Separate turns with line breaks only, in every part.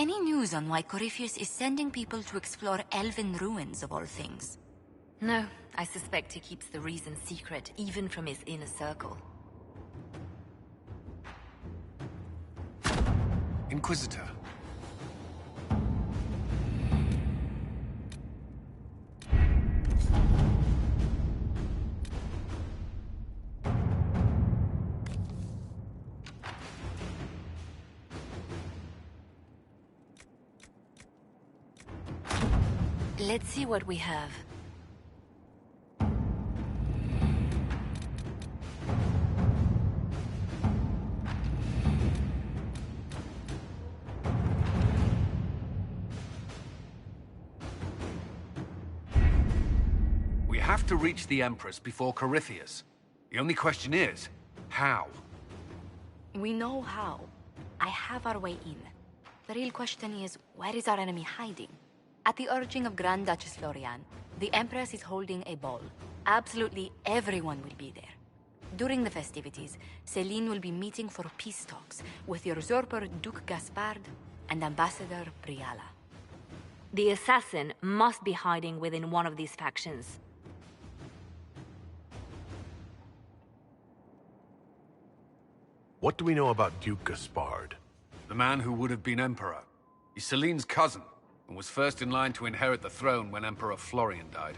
Any news on why Corypheus is sending people to explore elven ruins of all things?
No, I suspect he keeps the reason secret, even from his inner circle.
Inquisitor.
Let's see what we have.
We have to reach the Empress before Corypheus. The only question is, how?
We know how. I have our way in. The real question is, where is our enemy hiding? At the urging of Grand Duchess Florian, the Empress is holding a ball. Absolutely everyone will be there. During the festivities, Celine will be meeting for peace talks with the usurper Duke Gaspard and Ambassador Briala.
The assassin must be hiding within one of these factions.
What do we know about Duke Gaspard?
The man who would have been Emperor. He's Celine's cousin, and was first in line to inherit the throne when Emperor Florian died.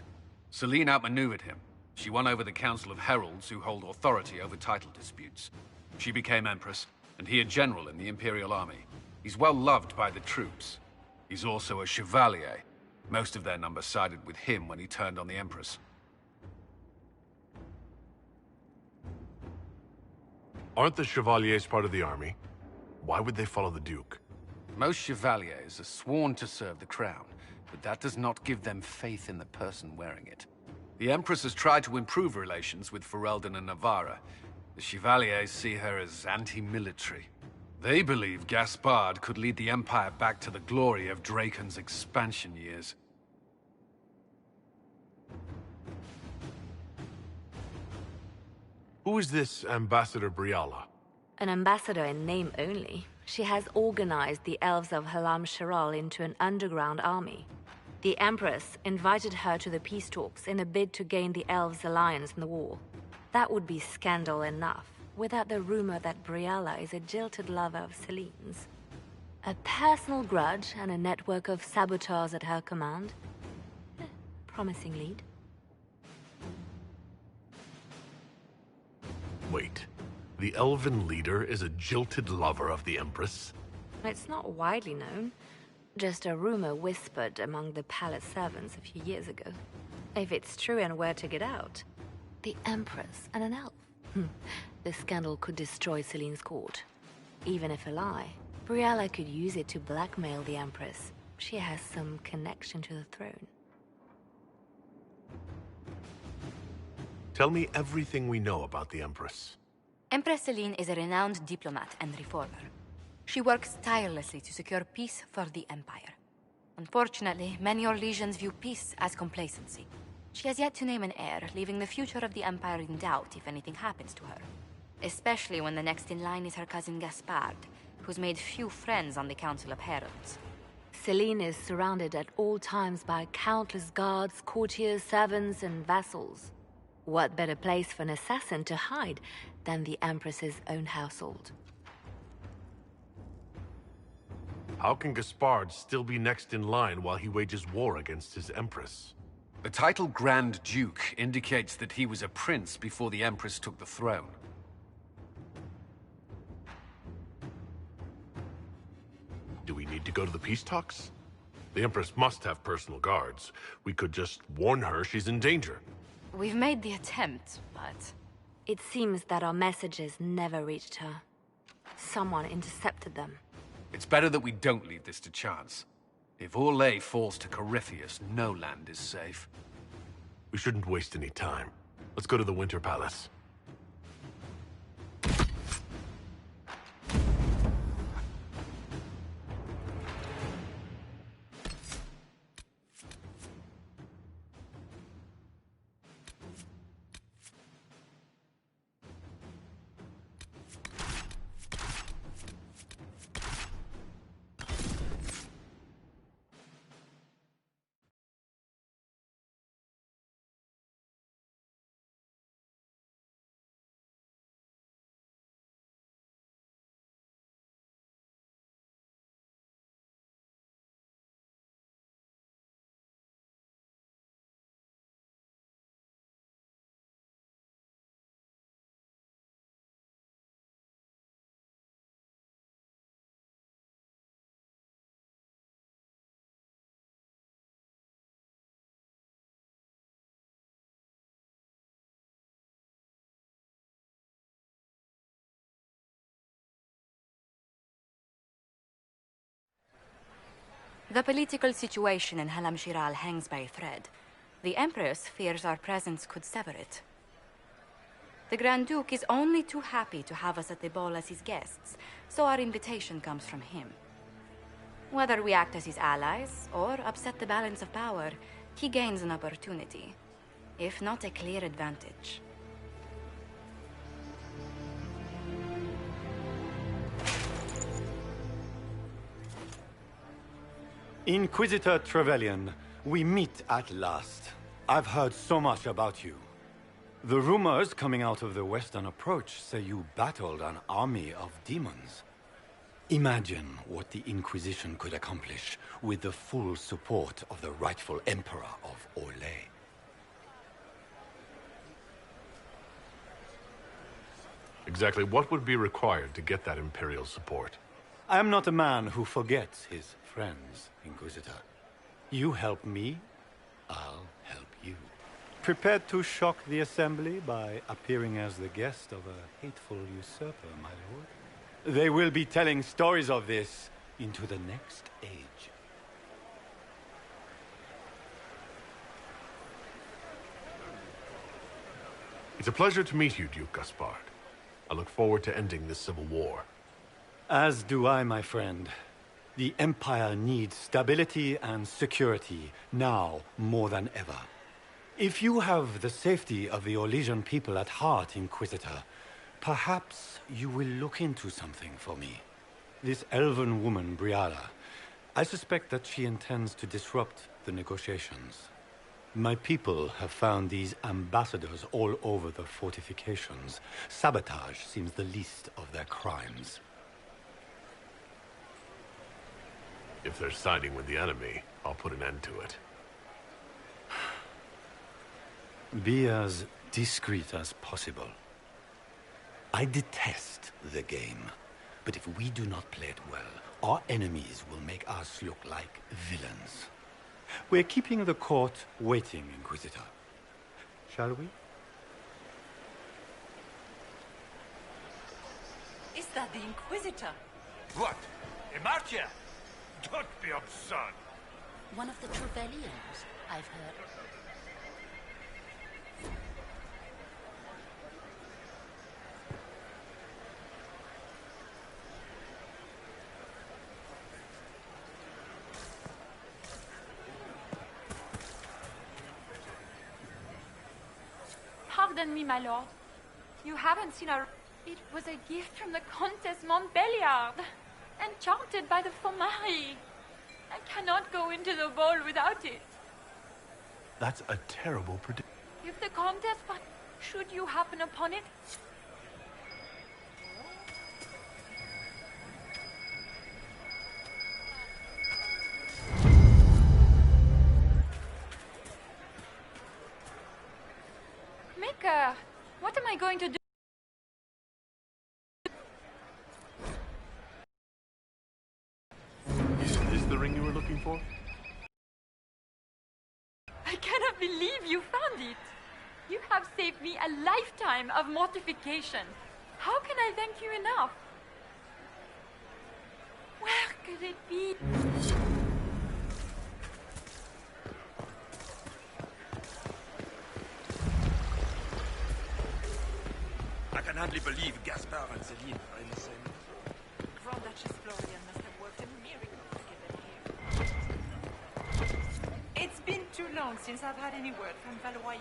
Celine outmaneuvered him. She won over the Council of Heralds, who hold authority over title disputes. She became Empress, and he a general in the Imperial Army. He's well loved by the troops. He's also a Chevalier. Most of their number sided with him when he turned on the Empress.
Aren't the Chevaliers part of the army? Why would they follow the Duke?
Most Chevaliers are sworn to serve the crown, but that does not give them faith in the person wearing it. The Empress has tried to improve relations with Ferelden and Navarra. The Chevaliers see her as anti-military. They believe Gaspard could lead the Empire back to the glory of Draken's expansion years.
Who is this Ambassador Briala?
An ambassador in name only. She has organized the elves of Halam Sharal into an underground army. The Empress invited her to the peace talks in a bid to gain the elves' alliance in the war. That would be scandal enough, without the rumor that Briala is a jilted lover of Celine's. A personal grudge and a network of saboteurs at her command. Promising lead.
Wait. The elven leader is a jilted lover of the Empress?
It's not widely known. Just a rumor whispered among the palace servants a few years ago. If it's true and were to get out, the Empress and an elf. The scandal could destroy Celine's court. Even if a lie, Briala could use it to blackmail the Empress. She has some connection to the throne.
Tell me everything we know about the Empress.
Empress Celine is a renowned diplomat and reformer. She works tirelessly to secure peace for the Empire. Unfortunately, many Orlesians view peace as complacency. She has yet to name an heir, leaving the future of the Empire in doubt if anything happens to her. Especially when the next in line is her cousin Gaspard, who's made few friends on the Council of Heralds.
Celine is surrounded at all times by countless guards, courtiers, servants, and vassals. What better place for an assassin to hide than the Empress's own household?
How can Gaspard still be next in line while he wages war against his Empress?
The title Grand Duke indicates that he was a prince before the Empress took the throne.
Do we need to go to the peace talks? The Empress must have personal guards. We could just warn her she's in danger.
We've made the attempt, but...
It seems that our messages never reached her. Someone intercepted them.
It's better that we don't leave this to chance. If Orlais falls to Corypheus, no land is safe.
We shouldn't waste any time. Let's go to the Winter Palace.
The political situation in Halam Shiral hangs by a thread. The Empress fears our presence could sever it. The Grand Duke is only too happy to have us at the ball as his guests, so our invitation comes from him. Whether we act as his allies or upset the balance of power, he gains an opportunity, if not a clear advantage.
Inquisitor Trevelyan, we meet at last. I've heard so much about you. The rumors coming out of the Western Approach say you battled an army of demons. Imagine what the Inquisition could accomplish with the full support of the rightful Emperor of Orlais.
Exactly what would be required to get that Imperial support?
I am not a man who forgets his friends, Inquisitor. You help me, I'll help you. Prepared to shock the Assembly by appearing as the guest of a hateful usurper, my lord? They will be telling stories of this into the next age.
It's a pleasure to meet you, Duke Gaspard. I look forward to ending this civil war.
As do I, my friend. The Empire needs stability and security, now more than ever. If you have the safety of the Orlesian people at heart, Inquisitor, perhaps you will look into something for me. This elven woman, Briala, I suspect that she intends to disrupt the negotiations. My people have found these ambassadors all over the fortifications. Sabotage seems the least of their crimes.
If they're siding with the enemy, I'll put an end to it.
Be as discreet as possible. I detest the game, but if we do not play it well, our enemies will make us look like villains. We're keeping the court waiting, Inquisitor. Shall we?
Is that the Inquisitor?
What? Emartia? Don't be absurd.
One of the Trevelyan's, I've heard.
Pardon me, my lord. You haven't seen our... It was a gift from the Countess Montbelliard, enchanted by the Fomari. I cannot go into the ball without it.
That's a terrible prediction.
If the Countess... But should you happen upon it... Maker, what am I going to do?
Isn't this the ring you were looking for?
I cannot believe you found it. You have saved me a lifetime of mortification. How can I thank you enough? Where could it be?
I can hardly believe Gaspard and Celine are in the same.
Grand Duchess Florian must have worked a miracle to get them here. It's been too long since I've had any word from Valois.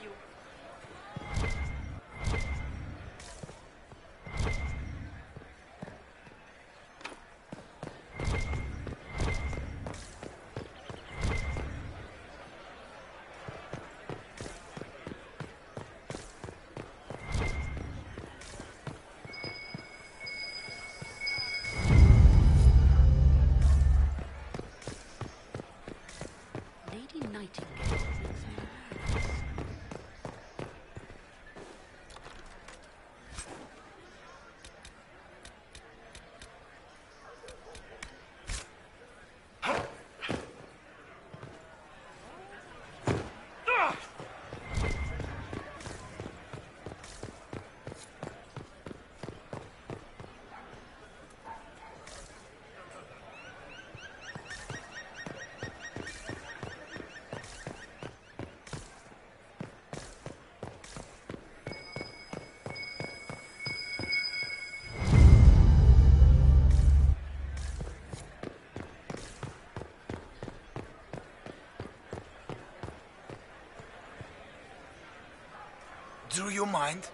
Do you mind?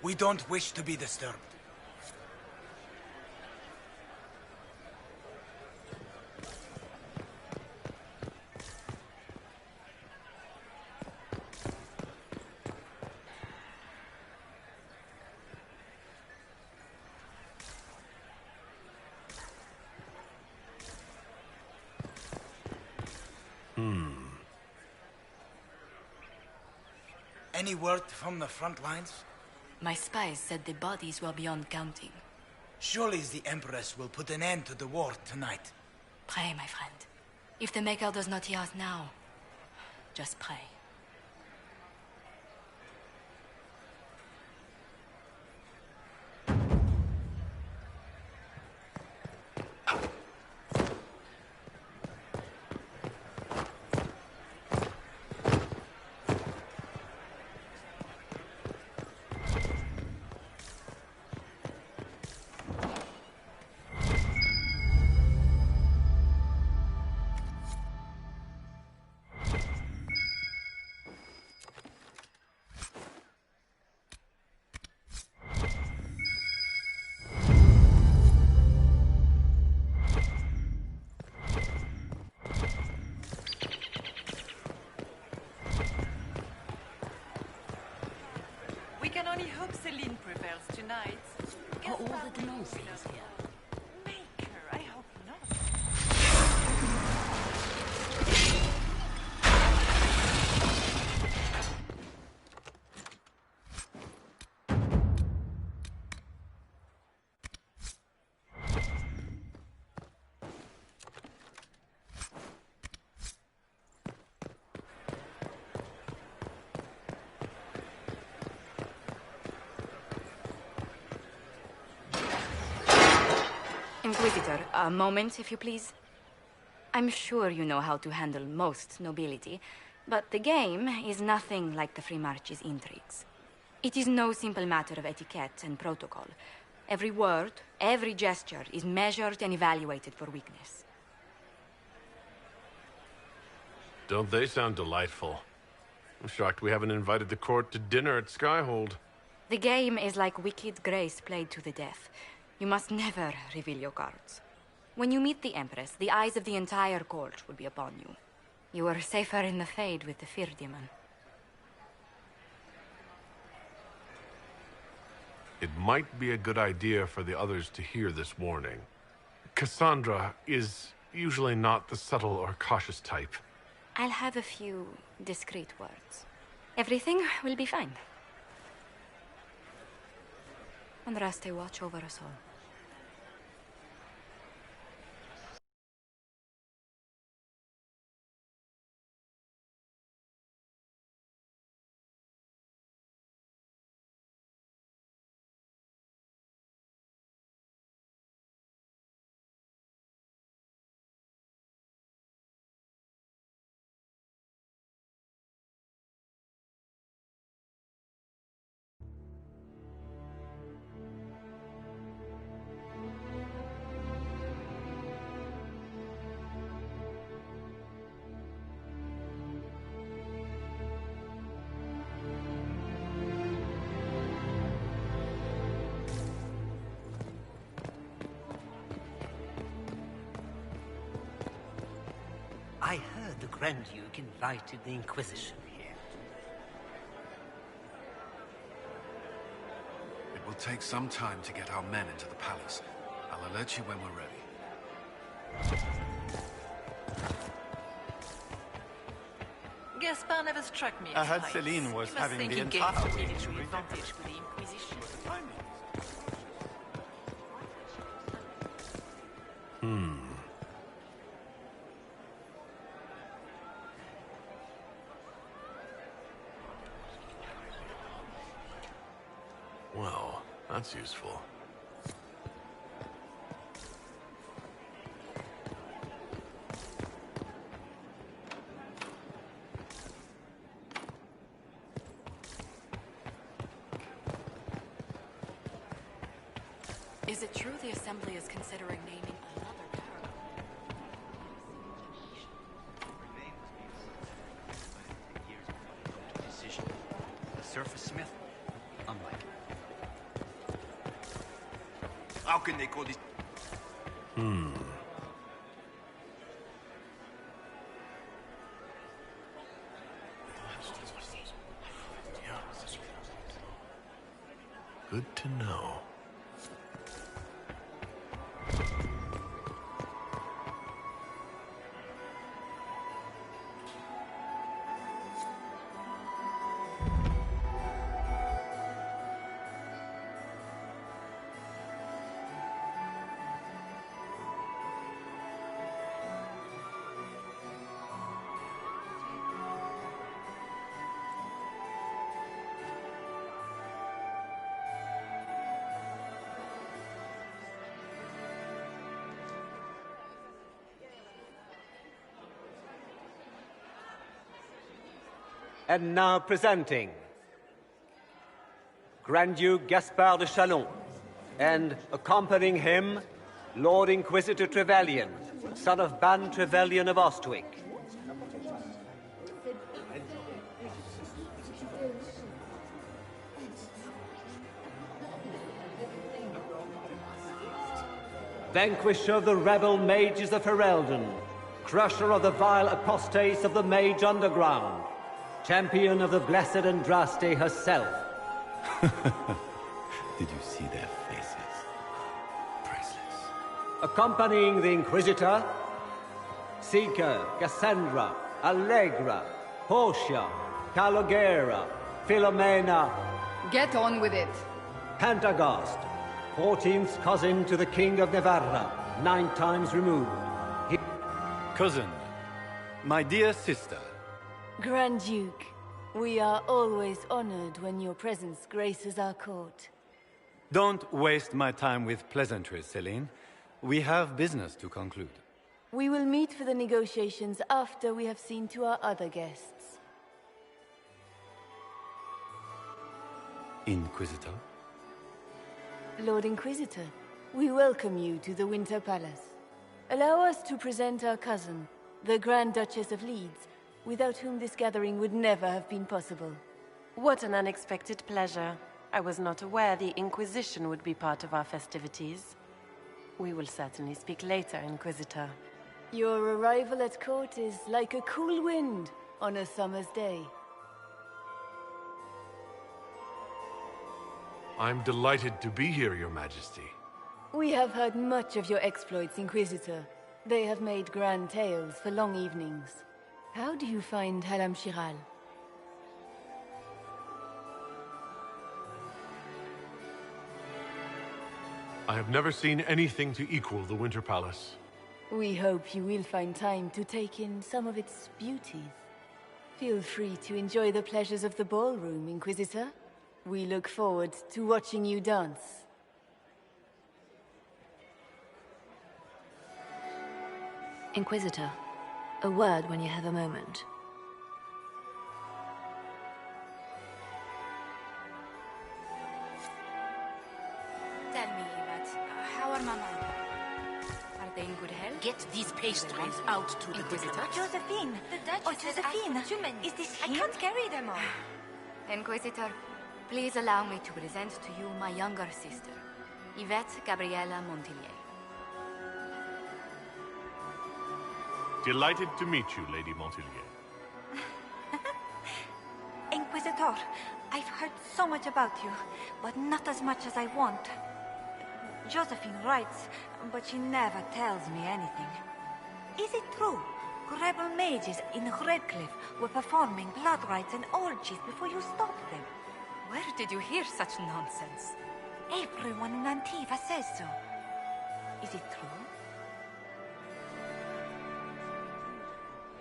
We don't wish to be disturbed. Any word from the front lines?
My spies said the bodies were beyond counting.
Surely the Empress will put an end to the war tonight.
Pray, my friend. If the Maker does not hear us now, just pray.
We can only hope Celine prevails tonight.
Are all
Gaspard
the
will
Denoces
also
here?
make her. I hope not.
Inquisitor, a moment, if you please. I'm sure you know how to handle most nobility, but the game is nothing like the Free March's intrigues. It is no simple matter of etiquette and protocol. Every word, every gesture is measured and evaluated for weakness.
Don't they sound delightful? I'm shocked we haven't invited the court to dinner at Skyhold.
The game is like Wicked Grace played to the death. You must never reveal your cards. When you meet the Empress, the eyes of the entire court will be upon you. You are safer in the Fade with the Fear Demon.
It might be a good idea for the others to hear this warning. Cassandra is usually not the subtle or cautious type.
I'll have a few discreet words. Everything will be fine. Andraste, watch over us all.
I heard the Grand Duke invited the Inquisition here.
It will take some time to get our men into the palace. I'll alert you when we're ready.
Gaspard never struck me as
I heard
pious.
Celine was
You must
having
think
the
he gained
entire
some
week
military
to
advantage with the Inquisition.
Well, that's useful.
Is it true the Assembly is considering naming another parallel?
Decision. The surface smith can they call this?
Good to know.
And now presenting Grand Duke Gaspard de Chalon, and accompanying him, Lord Inquisitor Trevelyan, son of Ban Trevelyan of Ostwick. Vanquisher of the rebel mages of Ferelden, crusher of the vile apostates of the Mage Underground, champion of the blessed Andraste herself.
Did you see their faces? Priceless.
Accompanying the Inquisitor, Seeker, Cassandra, Allegra, Portia, Calogera, Philomena.
Get on with it.
Pantagast, 14th cousin to the King of Navarra, 9 times removed.
Cousin, my dear sister.
Grand Duke, we are always honored when your presence graces our court.
Don't waste my time with pleasantries, Celine. We have business to conclude.
We will meet for the negotiations after we have seen to our other guests.
Inquisitor?
Lord Inquisitor, we welcome you to the Winter Palace. Allow us to present our cousin, the Grand Duchess of Leeds, without whom this gathering would never have been possible.
What an unexpected pleasure. I was not aware the Inquisition would be part of our festivities. We will certainly speak later, Inquisitor.
Your arrival at court is like a cool wind on a summer's day.
I'm delighted to be here, Your Majesty.
We have heard much of your exploits, Inquisitor. They have made grand tales for long evenings. How do you find Halam Shiral?
I have never seen anything to equal the Winter Palace.
We hope you will find time to take in some of its beauties. Feel free to enjoy the pleasures of the ballroom, Inquisitor. We look forward to watching you dance.
Inquisitor, a word when you have a moment.
Tell me, Yvette, how are Mama and Papa? Are they in good health?
Get these pastries out to the
Inquisitor?
Josephine!
The Duchess says I have too many.
Is this
I
him?
can't carry them all.
Inquisitor, please allow me to present to you my younger sister, Yvette Gabriella Montillier.
Delighted to meet you, Lady Montillier.
Inquisitor, I've heard so much about you, but not as much as I want. Josephine writes, but she never tells me anything. Is it true? Rebel mages in Redcliffe were performing blood rites and orgies before you stopped them.
Where did you hear such nonsense?
Everyone in Antiva says so. Is it true?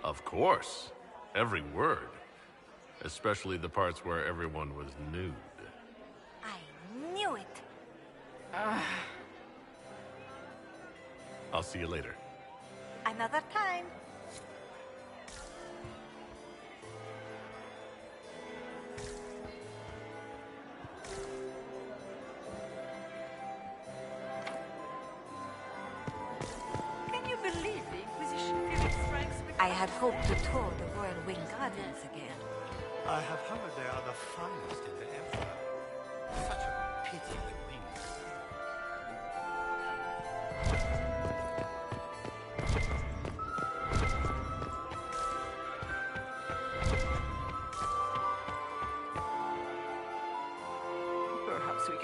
Of course. Every word. Especially the parts where everyone was nude.
I knew it.
I'll see you later.
Another time. Can you believe the Inquisition feeling strikes with... I had hoped to tour the Royal Wing Gardens again.
I have heard they are the finest in the Empire. Such a pity the wings.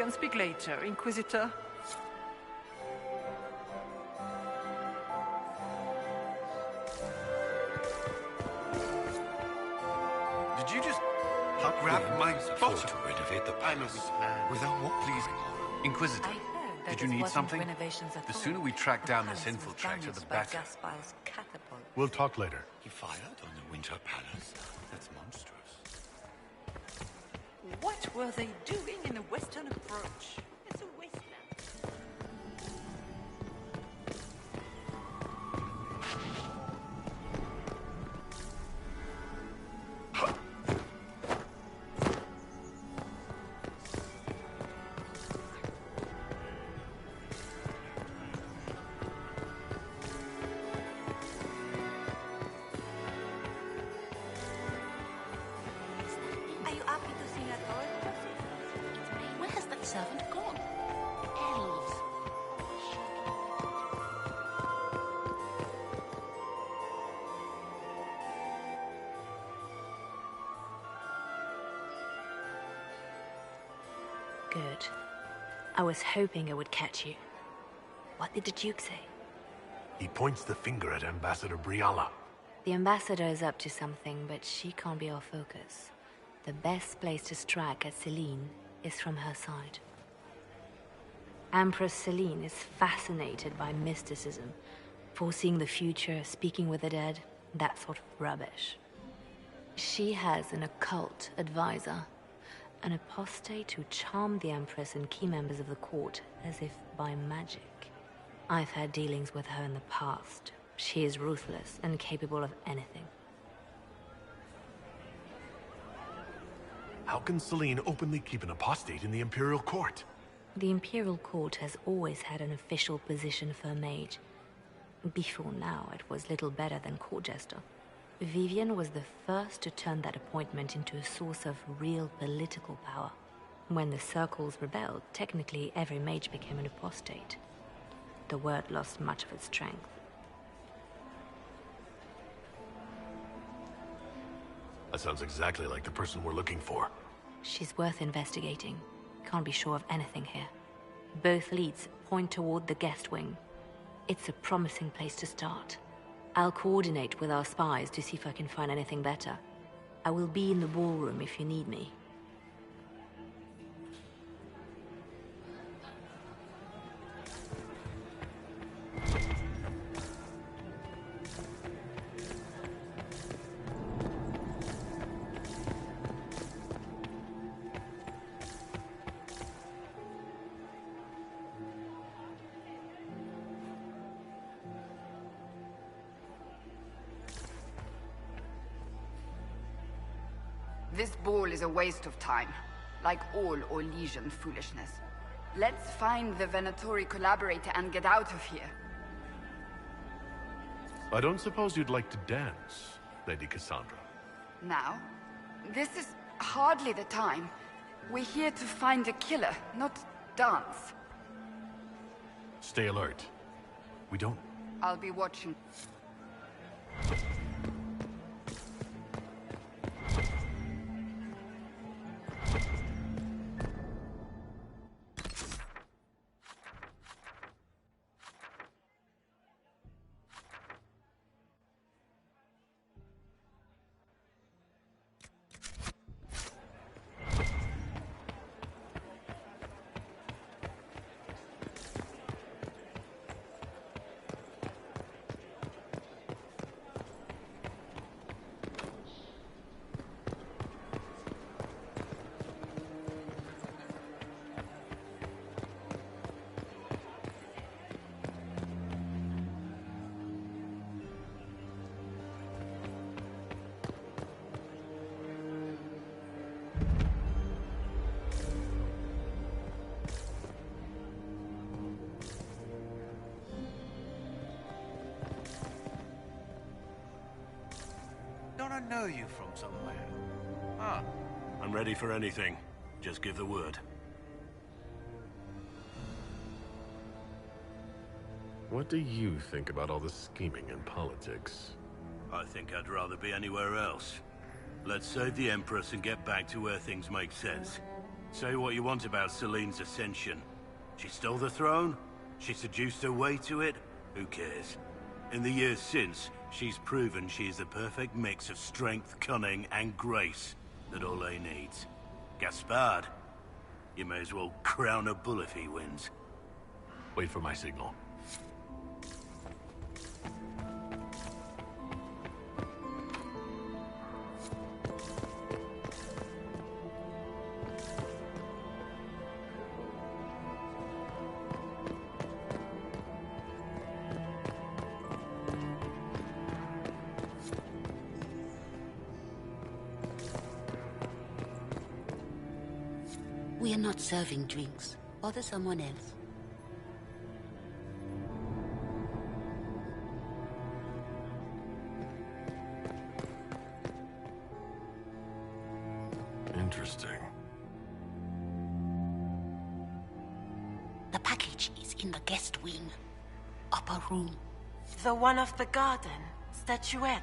can speak later, Inquisitor.
Did you just grab my bottle?
To renovate the palace.
Without what, please? Inquisitor, did you need something? The sooner we track down this infiltrator, the better.
We'll talk later.
He fired on the Winter Palace? That's monstrous.
What were they doing in the western approach? It's a wasteland.
Are you happy to see at all?
Where has that servant gone? Elves.
Good. I was hoping I would catch you. What did the Duke say?
He points the finger at Ambassador Briala.
The ambassador is up to something, but she can't be our focus. The best place to strike at Celine is from her side. Empress Celine is fascinated by mysticism, foreseeing the future, speaking with the dead, that sort of rubbish. She has an occult advisor, an apostate who charmed the Empress and key members of the court as if by magic. I've had dealings with her in the past. She is ruthless and capable of anything.
How can Celine openly keep an apostate in the Imperial Court?
The Imperial Court has always had an official position for a mage. Before now, it was little better than court jester. Vivian was the first to turn that appointment into a source of real political power. When the circles rebelled, technically every mage became an apostate. The word lost much of its strength.
That sounds exactly like the person we're looking for.
She's worth investigating. Can't be sure of anything here. Both leads point toward the guest wing. It's a promising place to start. I'll coordinate with our spies to see if I can find anything better. I will be in the ballroom if you need me.
This ball is a waste of time, like all Orlesian foolishness. Let's find the Venatori collaborator and get out of here.
I don't suppose you'd like to dance, Lady Cassandra.
Now? This is hardly the time. We're here to find a killer, not dance.
Stay alert. We don't...
I'll be watching.
Don't I know you from somewhere? Ah.
I'm ready for anything. Just give the word.
What do you think about all the scheming and politics?
I think I'd rather be anywhere else. Let's save the Empress and get back to where things make sense. Say what you want about Celine's ascension. She stole the throne? She seduced her way to it? Who cares? In the years since, she's proven she is the perfect mix of strength, cunning, and grace that Orlais needs. Gaspard, you may as well crown a bull if he wins.
Wait for my signal.
We are not serving drinks. Bother someone else.
Interesting.
The package is in the guest wing. Upper room.
The one of the garden. Statuette.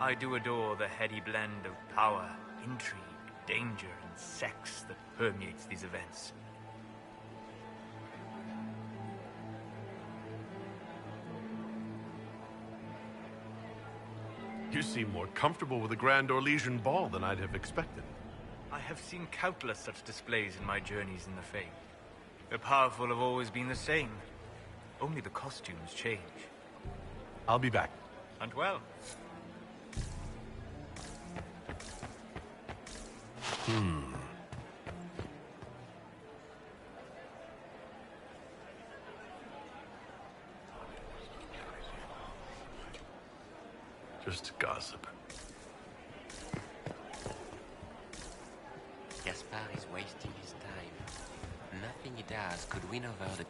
I do adore the heady blend of power, intrigue, danger, and sex that permeates these events.
You seem more comfortable with the Grand Orlesian Ball than I'd have expected.
I have seen countless such displays in my journeys in the Fae. The powerful have always been the same. Only the costumes change.
I'll be back.
And well.
Just gossip.
Gaspard is wasting his time. Nothing he does could win over the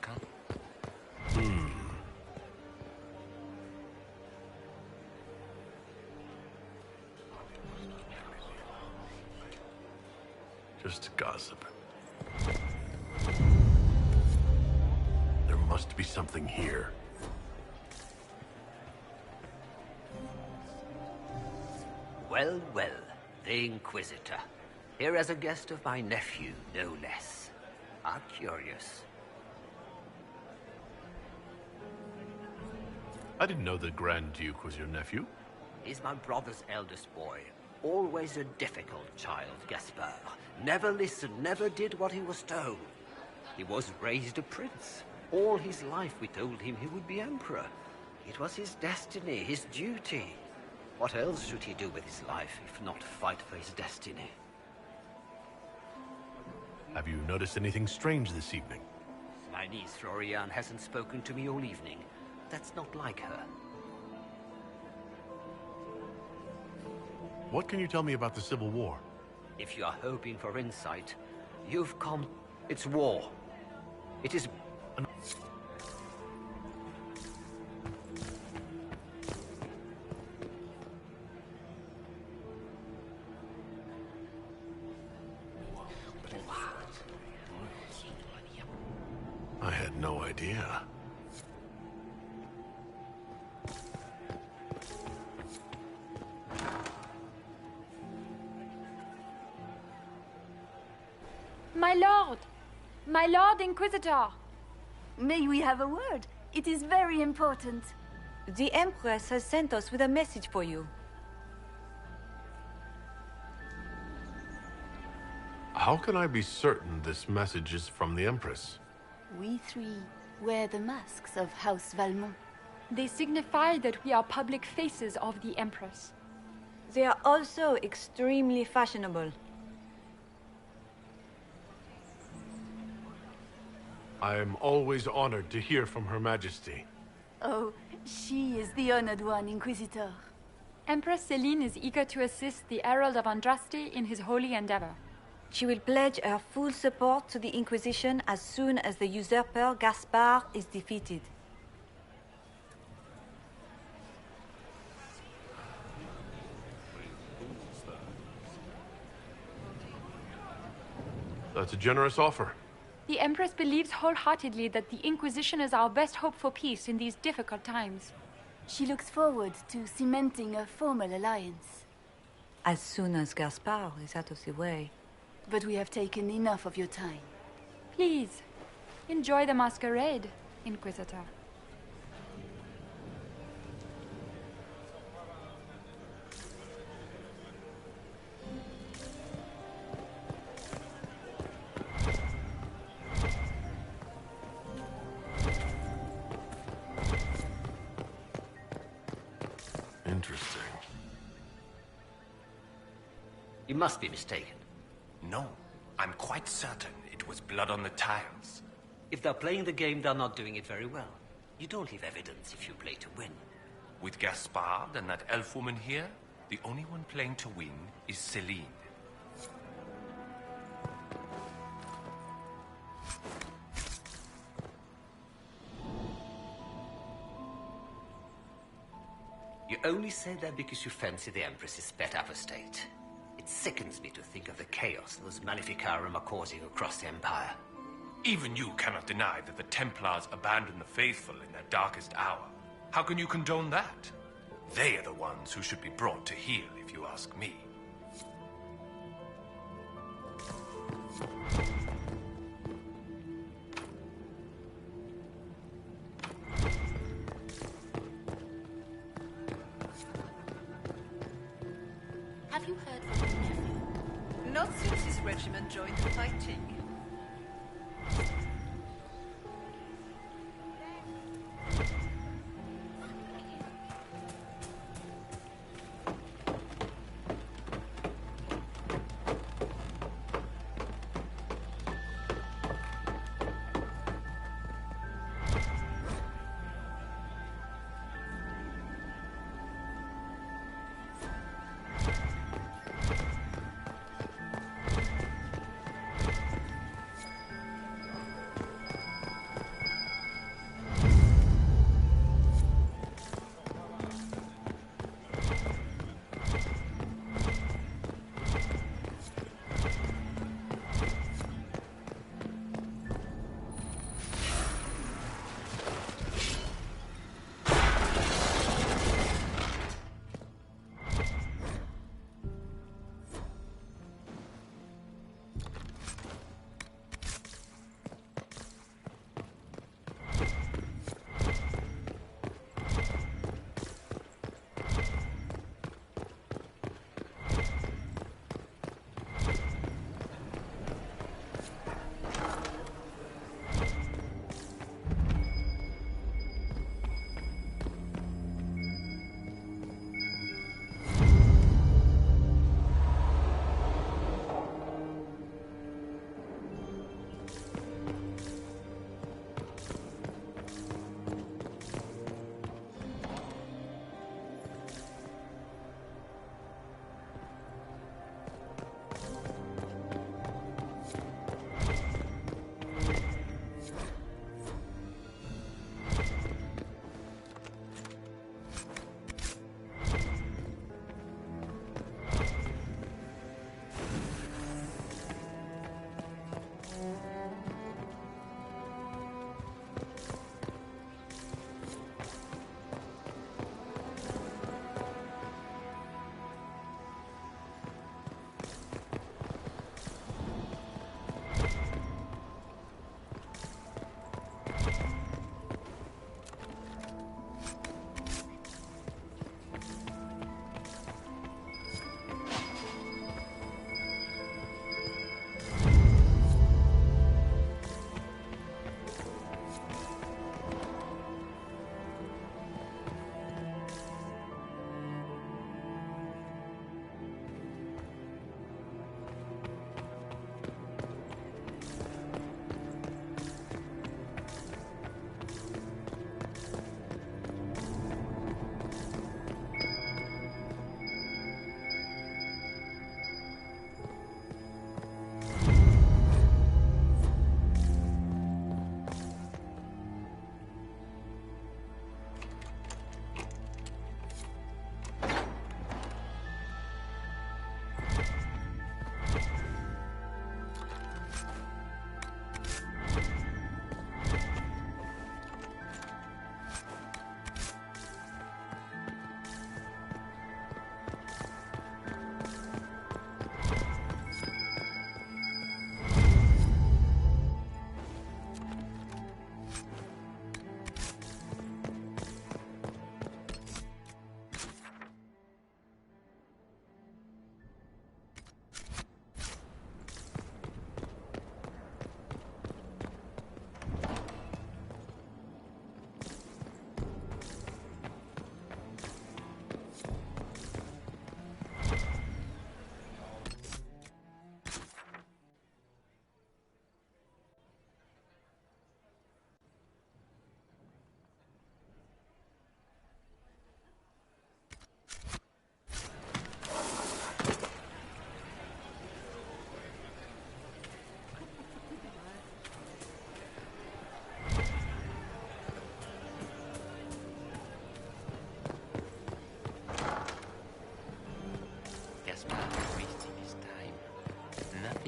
Just gossip. There must be something here.
Well, well, the Inquisitor. Here as a guest of my nephew, no less. How curious.
I didn't know the Grand Duke was your nephew.
He's my brother's eldest boy. Always a difficult child, Gaspard. Never listened, never did what he was told. He was raised a prince. All his life we told him he would be emperor. It was his destiny, his duty. What else should he do with his life, if not fight for his destiny?
Have you noticed anything strange this evening?
My niece Florian hasn't spoken to me all evening. That's not like her.
What can you tell me about the Civil War?
If you are hoping for insight, you've come... It's war. It is...
I had no idea.
My lord! My lord Inquisitor!
May we have a word? It is very important. The Empress has sent us with a message for you.
How can I be certain this message is from the Empress?
We three wear the masks of House Valmont.
They signify that we are public faces of the Empress.
They are also extremely fashionable.
I am always honored to hear from Her Majesty.
Oh, she is the honored one, Inquisitor.
Empress Celine is eager to assist the Herald of Andraste in his holy endeavor.
She will pledge her full support to the Inquisition as soon as the usurper Gaspard is defeated.
That's a generous offer.
The Empress believes wholeheartedly that the Inquisition is our best hope for peace in these difficult times.
She looks forward to cementing a formal alliance.
As soon as Gaspard is out of the way.
But we have taken enough of your time.
Please, enjoy the masquerade, Inquisitor.
Interesting.
You must be mistaken.
No, I'm quite certain it was blood on the tiles.
If they're playing the game, they're not doing it very well. You don't leave evidence if you play to win.
With Gaspard and that elf woman here, the only one playing to win is Celine.
You only say that because you fancy the Empress's pet apostate. It sickens me to think of the chaos those Maleficarum are causing across the Empire.
Even you cannot deny that the Templars abandoned the faithful in their darkest hour. How can you condone that? They are the ones who should be brought to heel, if you ask me.
Have you heard from your nephew?
Not since his regiment joined the fighting.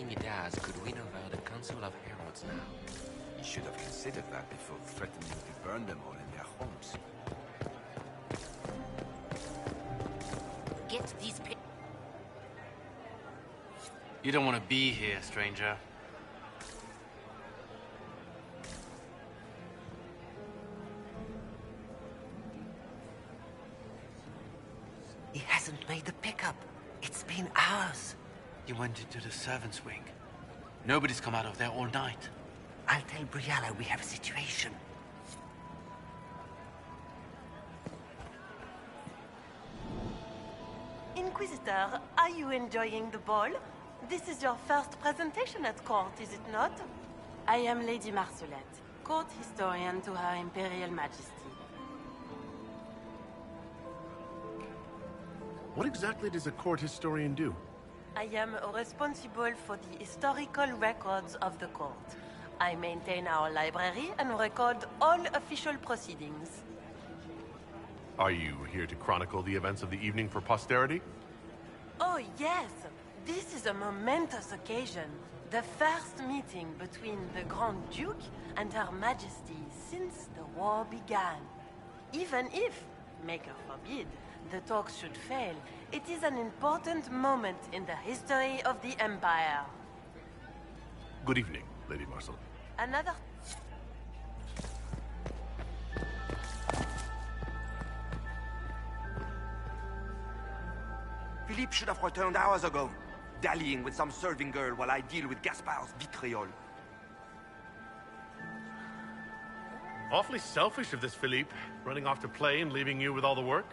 King Idaz could win over the Council of Heralds now.
You should have considered that before threatening to burn them all in their homes.
Get these pe-
You don't want to be here, stranger.
He hasn't made the pickup. It's been hours.
You went into the servants' wing. Nobody's come out of there all night.
I'll tell Briala we have a situation.
Inquisitor, are you enjoying the ball? This is your first presentation at court, is it not? I am Lady Marcelette, court historian to Her Imperial Majesty.
What exactly does a court historian do?
I am responsible for the historical records of the court. I maintain our library and record all official proceedings.
Are you here to chronicle the events of the evening for posterity?
Oh, yes. This is a momentous occasion. The first meeting between the Grand Duke and Her Majesty since the war began. Even if, Maker forbid, the talks should fail, it is an important moment in the history of the Empire.
Good evening, Lady Marcel.
Another...
Philippe should have returned hours ago, dallying with some serving girl while I deal with Gaspard's vitriol.
Awfully selfish of this Philippe, running off to play and leaving you with all the work.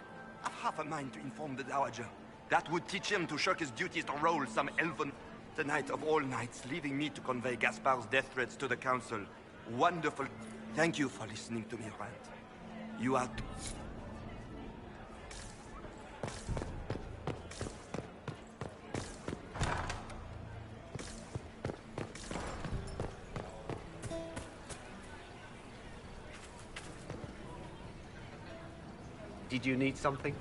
I've half a mind to inform the Dowager. That would teach him to shirk his duties to roll some elven... The night of all nights, leaving me to convey Gaspard's death threats to the Council. Wonderful. Thank you for listening to me rant. You are...
Did you need something?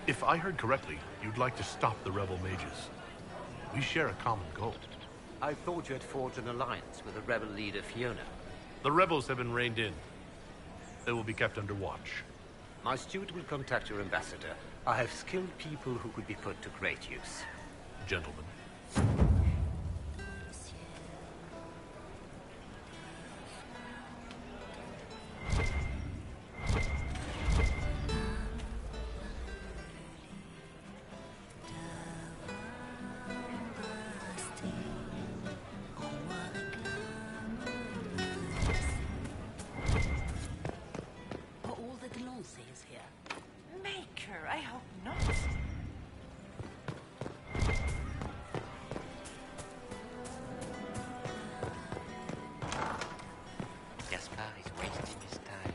If I heard correctly, you'd like to stop the rebel mages. We share a common goal.
I thought you had forged an alliance with the rebel leader Fiona.
The rebels have been reined in. They will be kept under watch.
My steward will contact your ambassador. I have skilled people who could be put to great use.
Gentlemen.
Maker, I hope not.
Gaspard is wasting his time.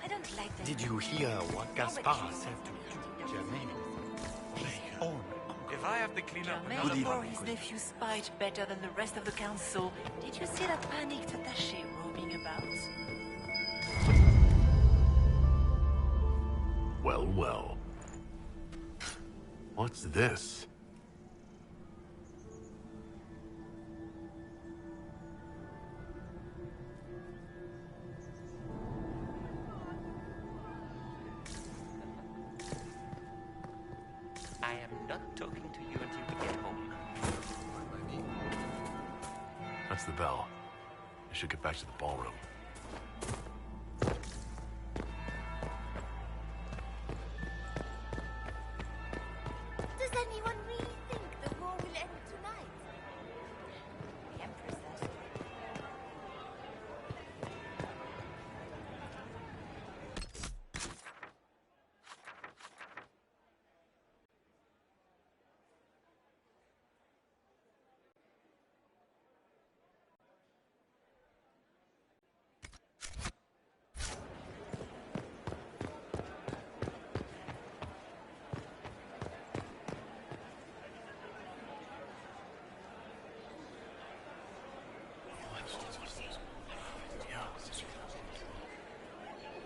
I don't like that.
Did you hear what Gaspard said to Germaine?
If I have to clean up
Germain
another
bore
one,
his nephew's spite better than the rest of the council. Did you see that panicked attaché roaming about?
Well, well. What's this?
I am not talking to you until we get home.
That's the bell. I should get back to the ballroom.
Does anyone really think the war will end tonight?
The Empress says.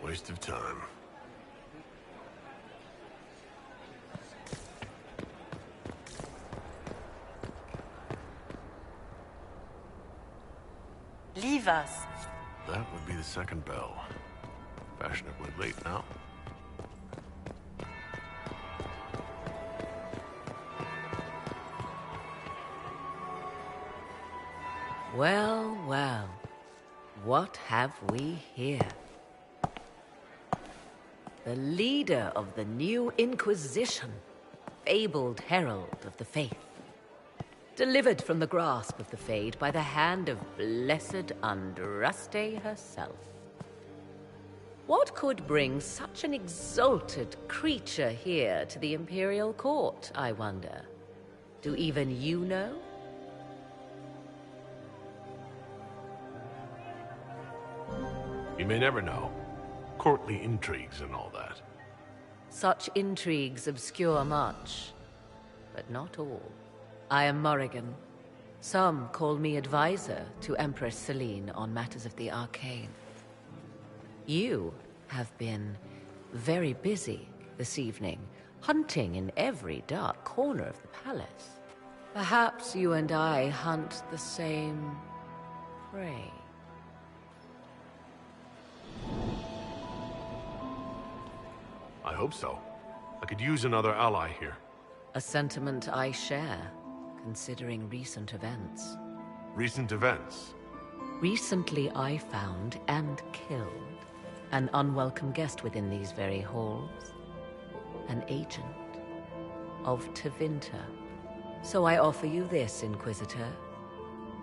Waste of time.
Leave us.
That would be the second bell. Fashionably late now.
Well, well. What have we here? The leader of the new Inquisition, fabled herald of the faith. Delivered from the grasp of the Fade by the hand of blessed Andraste herself. What could bring such an exalted creature here to the Imperial Court, I wonder? Do even you know?
You may never know. Courtly intrigues and all that.
Such intrigues obscure much, but not all. I am Morrigan. Some call me advisor to Empress Celine on matters of the arcane. You have been very busy this evening, hunting in every dark corner of the palace. Perhaps you and I hunt the same prey.
I hope so. I could use another ally here.
A sentiment I share, considering recent events.
Recent events?
Recently I found and killed an unwelcome guest within these very halls. An agent of Tevinter. So I offer you this, Inquisitor.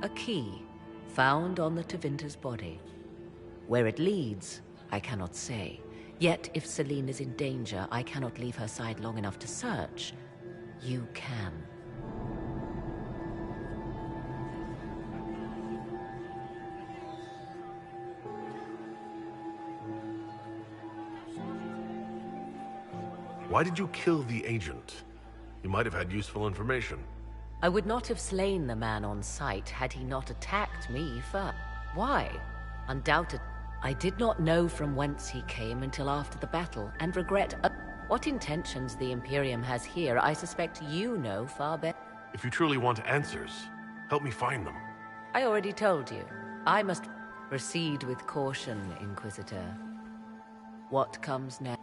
A key found on the Tevinter's body. Where it leads, I cannot say. Yet, if Celine is in danger, I cannot leave her side long enough to search. You can.
Why did you kill the agent? He might have had useful information.
I would not have slain the man on sight had he not attacked me first. Why? Undoubted. I did not know from whence he came until after the battle, and regret what intentions the Imperium has here. I suspect you know far better.
If you truly want answers, help me find them.
I already told you. I must proceed with caution, Inquisitor. What comes next?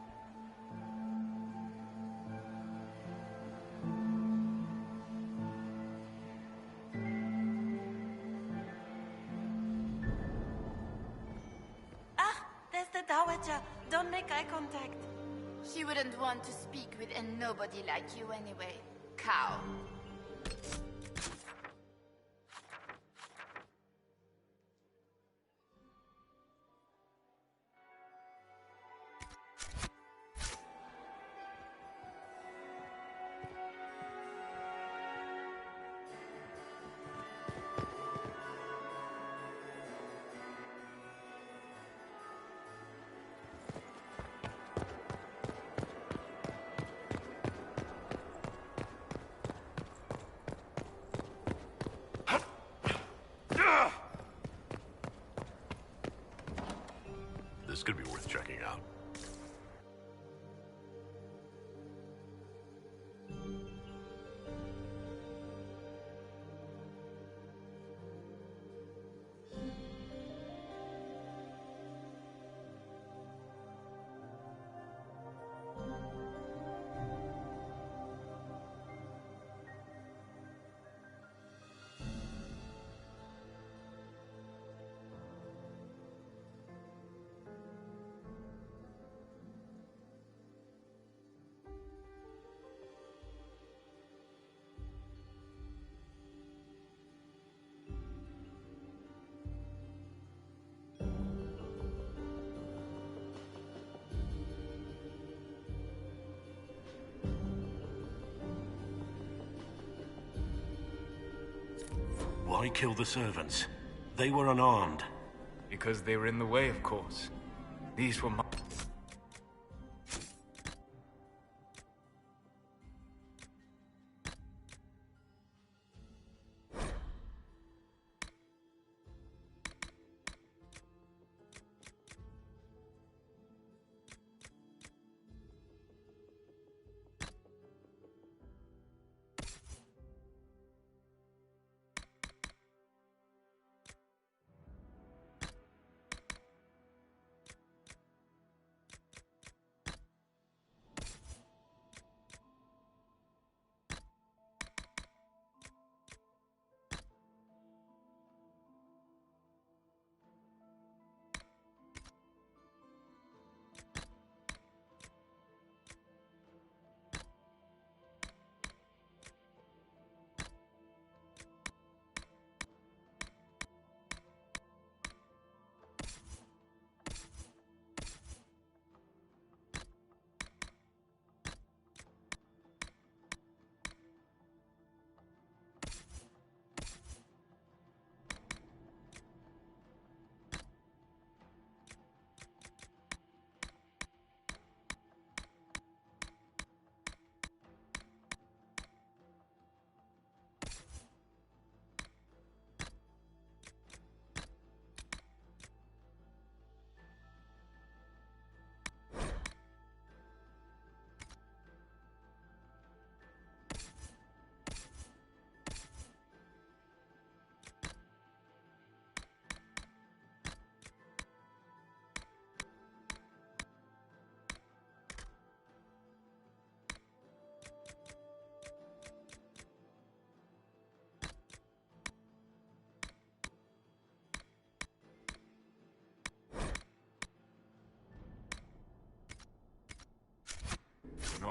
Don't make eye contact.
She wouldn't want to speak with a nobody like you anyway. Cow.
This could be worth checking out.
Why kill the servants? They were unarmed.
Because they were in the way, of course. These were my...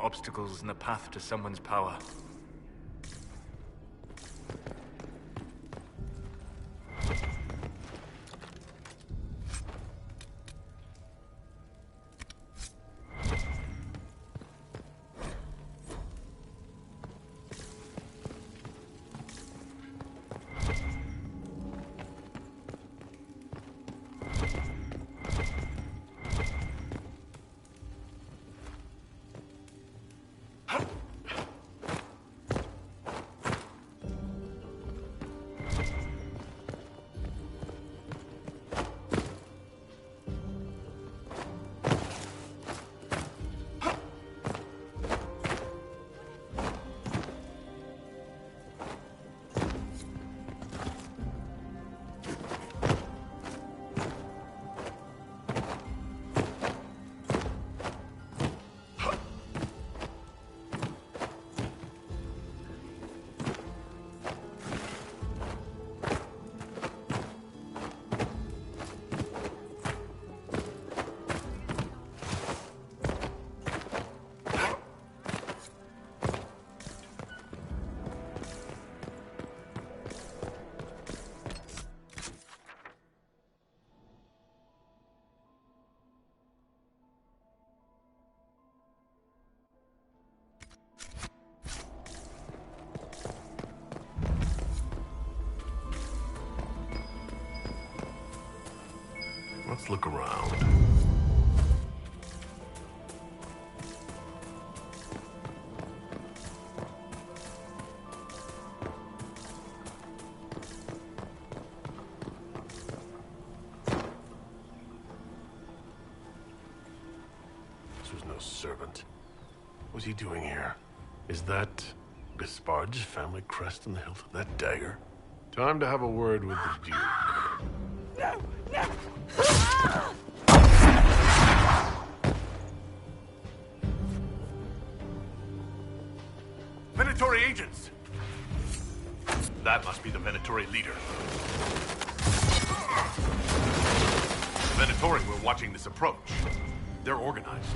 obstacles in the path to someone's power.
Let's look around. This was no servant. What's he doing here? Is that Gaspard's family crest on the hilt of that dagger? Time to have a word with the Duke.
No! No!
Venatori agents! That must be the Venatori leader. The Venatori were watching this approach. They're organized.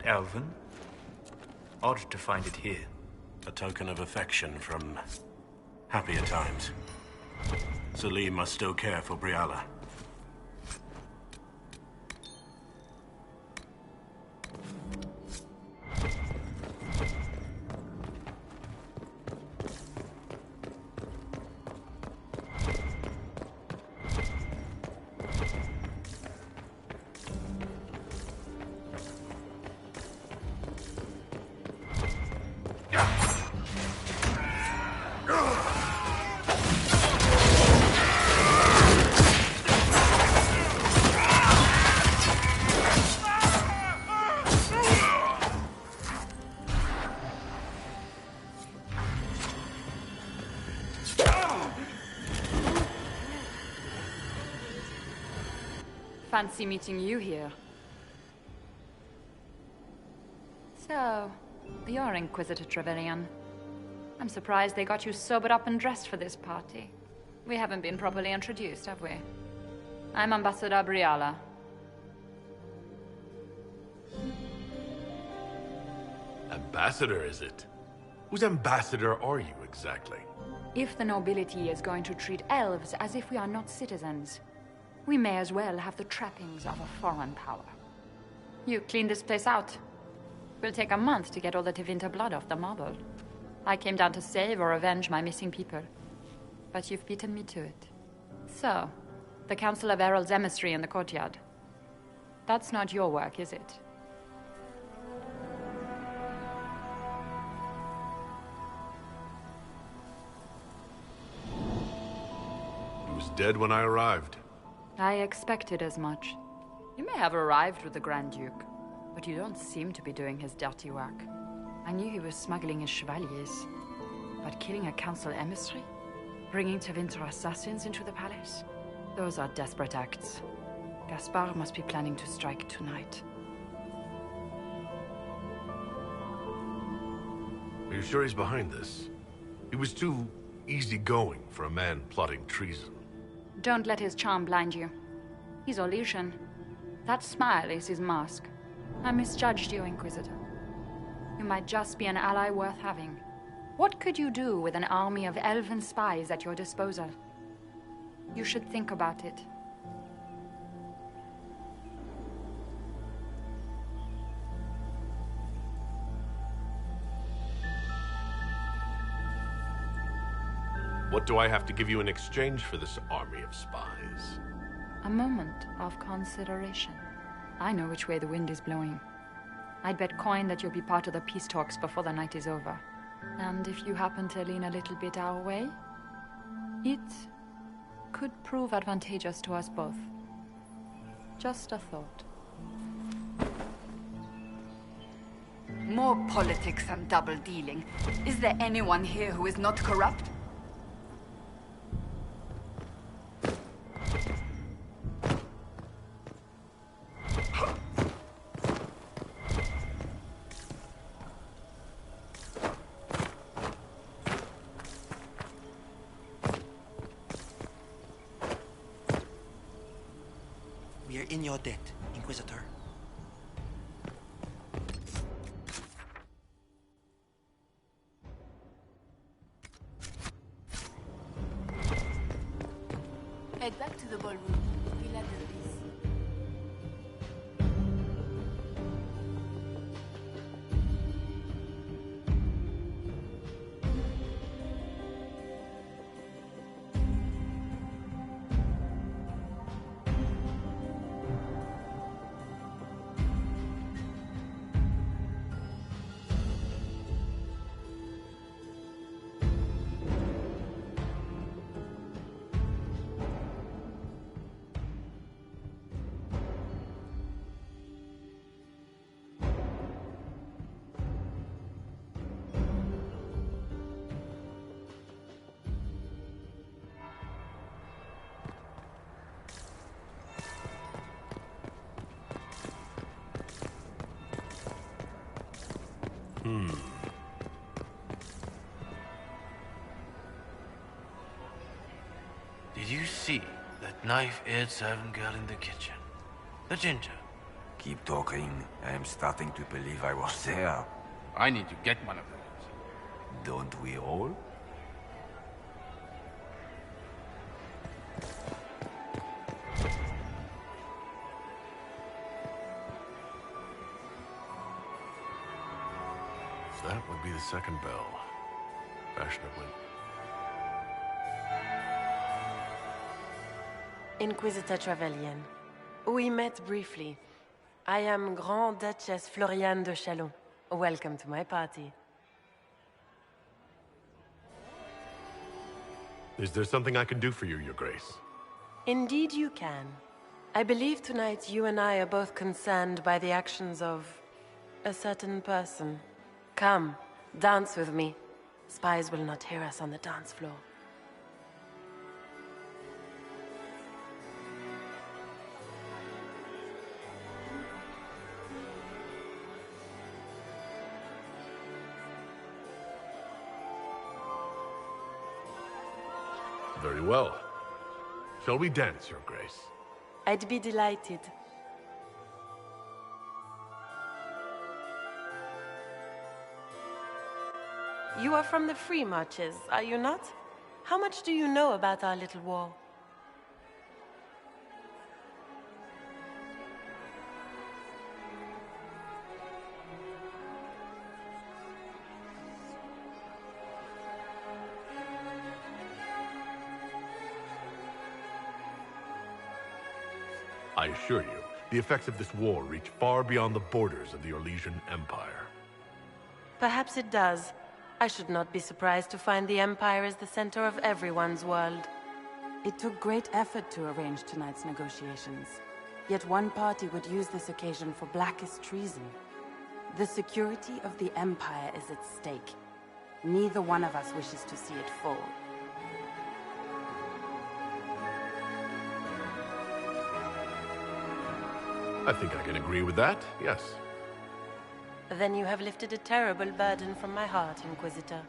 that elven? Odd to find it here.
A token of affection from happier times. Celine must still care for Briala.
Fancy meeting you here. So, you're Inquisitor Trevelyan. I'm surprised they got you sobered up and dressed for this party. We haven't been properly introduced, have we? I'm Ambassador Briala.
Ambassador, is it? Whose ambassador are you, exactly?
If the nobility is going to treat elves as if we are not citizens, we may as well have the trappings of a foreign power. You clean this place out. Will take a month to get all the Tevinter blood off the marble. I came down to save or avenge my missing people. But you've beaten me to it. So, the Council of Herald's emissary in the courtyard. That's not your work, is it?
He was dead when I arrived.
I expected as much. You may have arrived with the Grand Duke, but you don't seem to be doing his dirty work. I knew he was smuggling his chevaliers, but killing a council emissary? Bringing Tevinter assassins into the palace? Those are desperate acts. Gaspard must be planning to strike tonight.
Are you sure he's behind this? He was too easygoing for a man plotting treason.
Don't let his charm blind you. He's Orlesian. That smile is his mask. I misjudged you, Inquisitor. You might just be an ally worth having. What could you do with an army of elven spies at your disposal? You should think about it.
What do I have to give you in exchange for this army of spies?
A moment of consideration. I know which way the wind is blowing. I'd bet coin that you'll be part of the peace talks before the night is over. And if you happen to lean a little bit our way, it could prove advantageous to us both. Just a thought.
More politics and double-dealing. Is there anyone here who is not corrupt?
We are in your debt, Inquisitor.
Head back to the ballroom. We'll handle this.
Did you see that knife-eared servant girl in the kitchen? The ginger.
Keep talking. I am starting to believe I was there.
I need to get one of those.
Don't we all?
That would be the second bell. Fashionably.
Inquisitor Trevelyan. We met briefly. I am Grand Duchess Floriane de Chalon. Welcome to my party.
Is there something I can do for you, Your Grace?
Indeed you can. I believe tonight you and I are both concerned by the actions of a certain person. Come, dance with me. Spies will not hear us on the dance floor.
Very well. Shall we dance, Your Grace?
I'd be delighted. You are from the Free Marches, are you not? How much do you know about our little war?
I assure you, the effects of this war reach far beyond the borders of the Orlesian Empire.
Perhaps it does. I should not be surprised to find the Empire is the center of everyone's world.
It took great effort to arrange tonight's negotiations. Yet one party would use this occasion for blackest treason. The security of the Empire is at stake. Neither one of us wishes to see it fall.
I think I can agree with that, yes.
Then you have lifted a terrible burden from my heart, Inquisitor.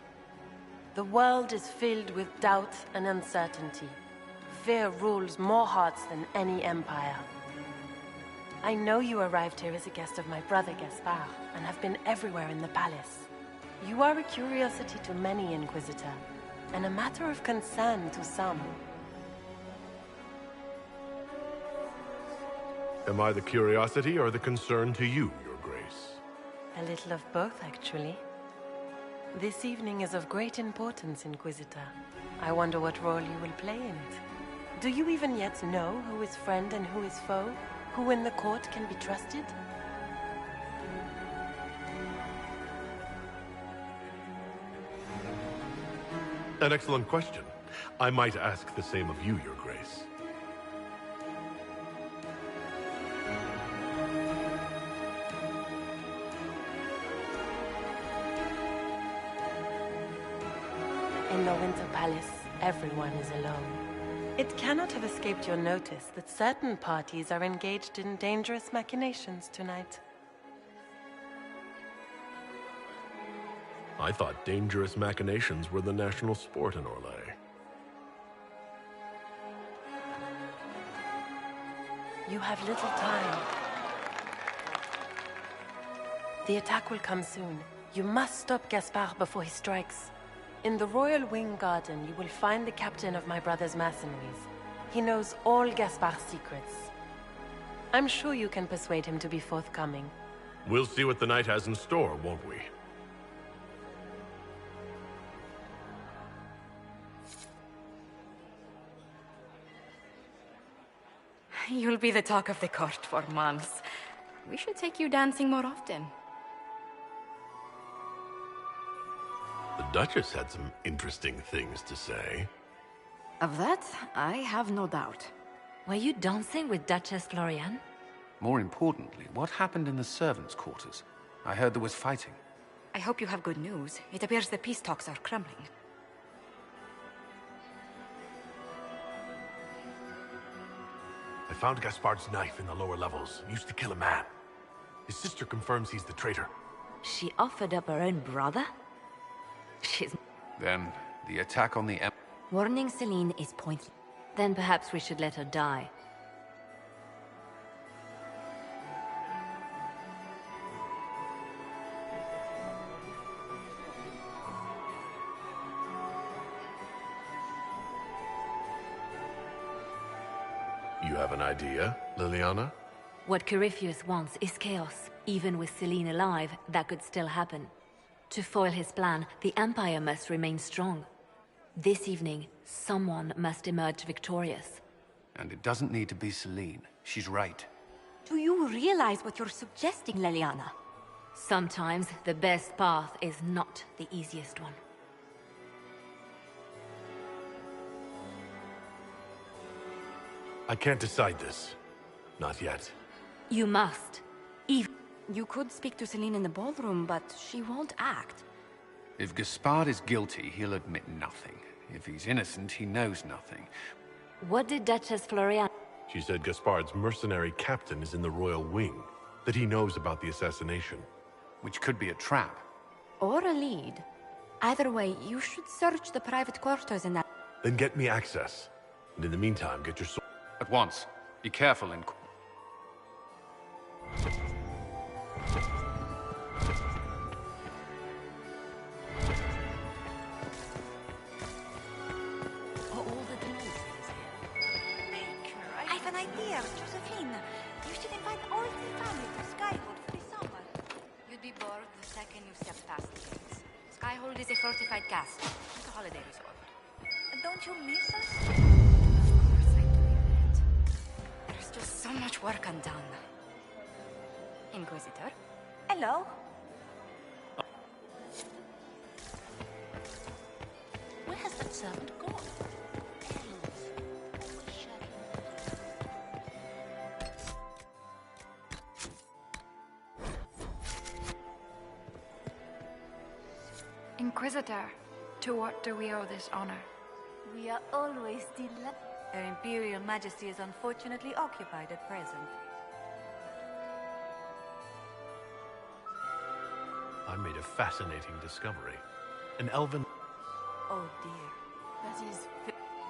The world is filled with doubt and uncertainty. Fear rules more hearts than any empire. I know you arrived here as a guest of my brother Gaspard, and have been everywhere in the palace. You are a curiosity to many, Inquisitor, and a matter of concern to some.
Am I the curiosity or the concern to you, Your Grace?
A little of both, actually. This evening is of great importance, Inquisitor. I wonder what role you will play in it. Do you even yet know who is friend and who is foe? Who in the court can be trusted?
An excellent question. I might ask the same of you, Your Grace.
In the Winter Palace, everyone is alone. It cannot have escaped your notice that certain parties are engaged in dangerous machinations tonight.
I thought dangerous machinations were the national sport in Orlais.
You have little time. The attack will come soon. You must stop Gaspard before he strikes. In the Royal Wing Garden, you will find the captain of my brother's mercenaries. He knows all Gaspard's secrets. I'm sure you can persuade him to be forthcoming.
We'll see what the night has in store, won't we?
You'll be the talk of the court for months. We should take you dancing more often.
The Duchess had some interesting things to say.
Of that, I have no doubt.
Were you dancing with Duchess Floriane?
More importantly, what happened in the servants' quarters? I heard there was fighting.
I hope you have good news. It appears the peace talks are crumbling.
I found Gaspard's knife in the lower levels. Used to kill a man. His sister confirms he's the traitor.
She offered up her own brother? She's...
Then, the attack on the
Warning Celine is pointless. Then perhaps we should let her die.
have an idea, Liliana?
What Corypheus wants is chaos. Even with Selene alive, that could still happen. To foil his plan, the Empire must remain strong. This evening, someone must emerge victorious.
And it doesn't need to be Selene. She's right.
Do you realize what you're suggesting, Liliana?
Sometimes the best path is not the easiest one.
I can't decide this. Not yet.
You must.
You could speak to Selene in the ballroom, but she won't act.
If Gaspard is guilty, he'll admit nothing. If he's innocent, he knows nothing.
What did Duchess Florian...
She said Gaspard's mercenary captain is in the royal wing, that he knows about the assassination.
Which could be a trap.
Or a lead. Either way, you should search the private quarters in that...
Then get me access. And in the meantime, get your sword.
At once. Be careful,
I've an idea, Josephine. You should invite all the family to Skyhold for the summer.
You'd be bored the second you step past the gates. Skyhold is a fortified castle, like a holiday resort.
Don't you miss us?
Of course I do, Yvette. There's just so much work undone. Inquisitor?
Hello?
Where has that servant gone?
Inquisitor, to what do we owe this honor?
We are always delighted. Her Imperial Majesty is unfortunately occupied at present.
I made a fascinating discovery. An elven...
Oh dear.
That is...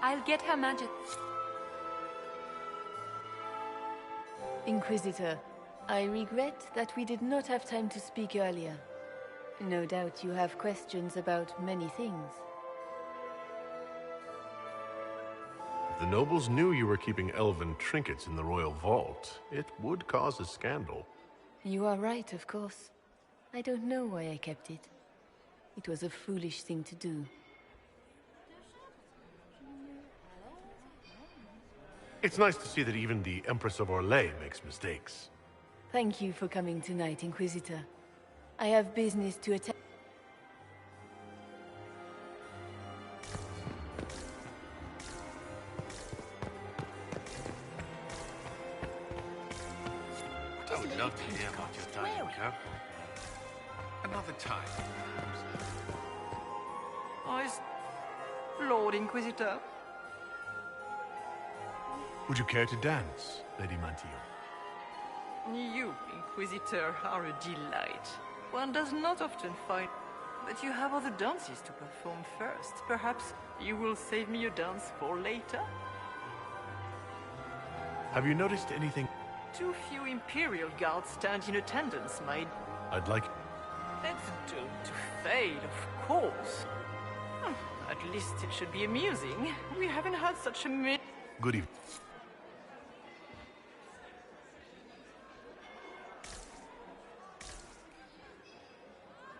I'll get Her Majesty.
Inquisitor, I regret that we did not have time to speak earlier. No doubt you have questions about many things.
If the nobles knew you were keeping elven trinkets in the royal vault, it would cause a scandal.
You are right, of course. I don't know why I kept it. It was a foolish thing to do.
It's nice to see that even the Empress of Orlais makes mistakes.
Thank you for coming tonight, Inquisitor. I have business to attend.
I would love to hear about your time, Nico. Another time.
Lord Inquisitor.
Would you care to dance, Lady Mantillon?
You, Inquisitor, are a delight. One does not often find... But you have other dances to perform first. Perhaps you will save me a dance for later?
Have you noticed anything?
Too few Imperial guards stand in attendance, my...
I'd like...
It's doomed to fail, of course. At least it should be amusing. We haven't had such a
Good evening.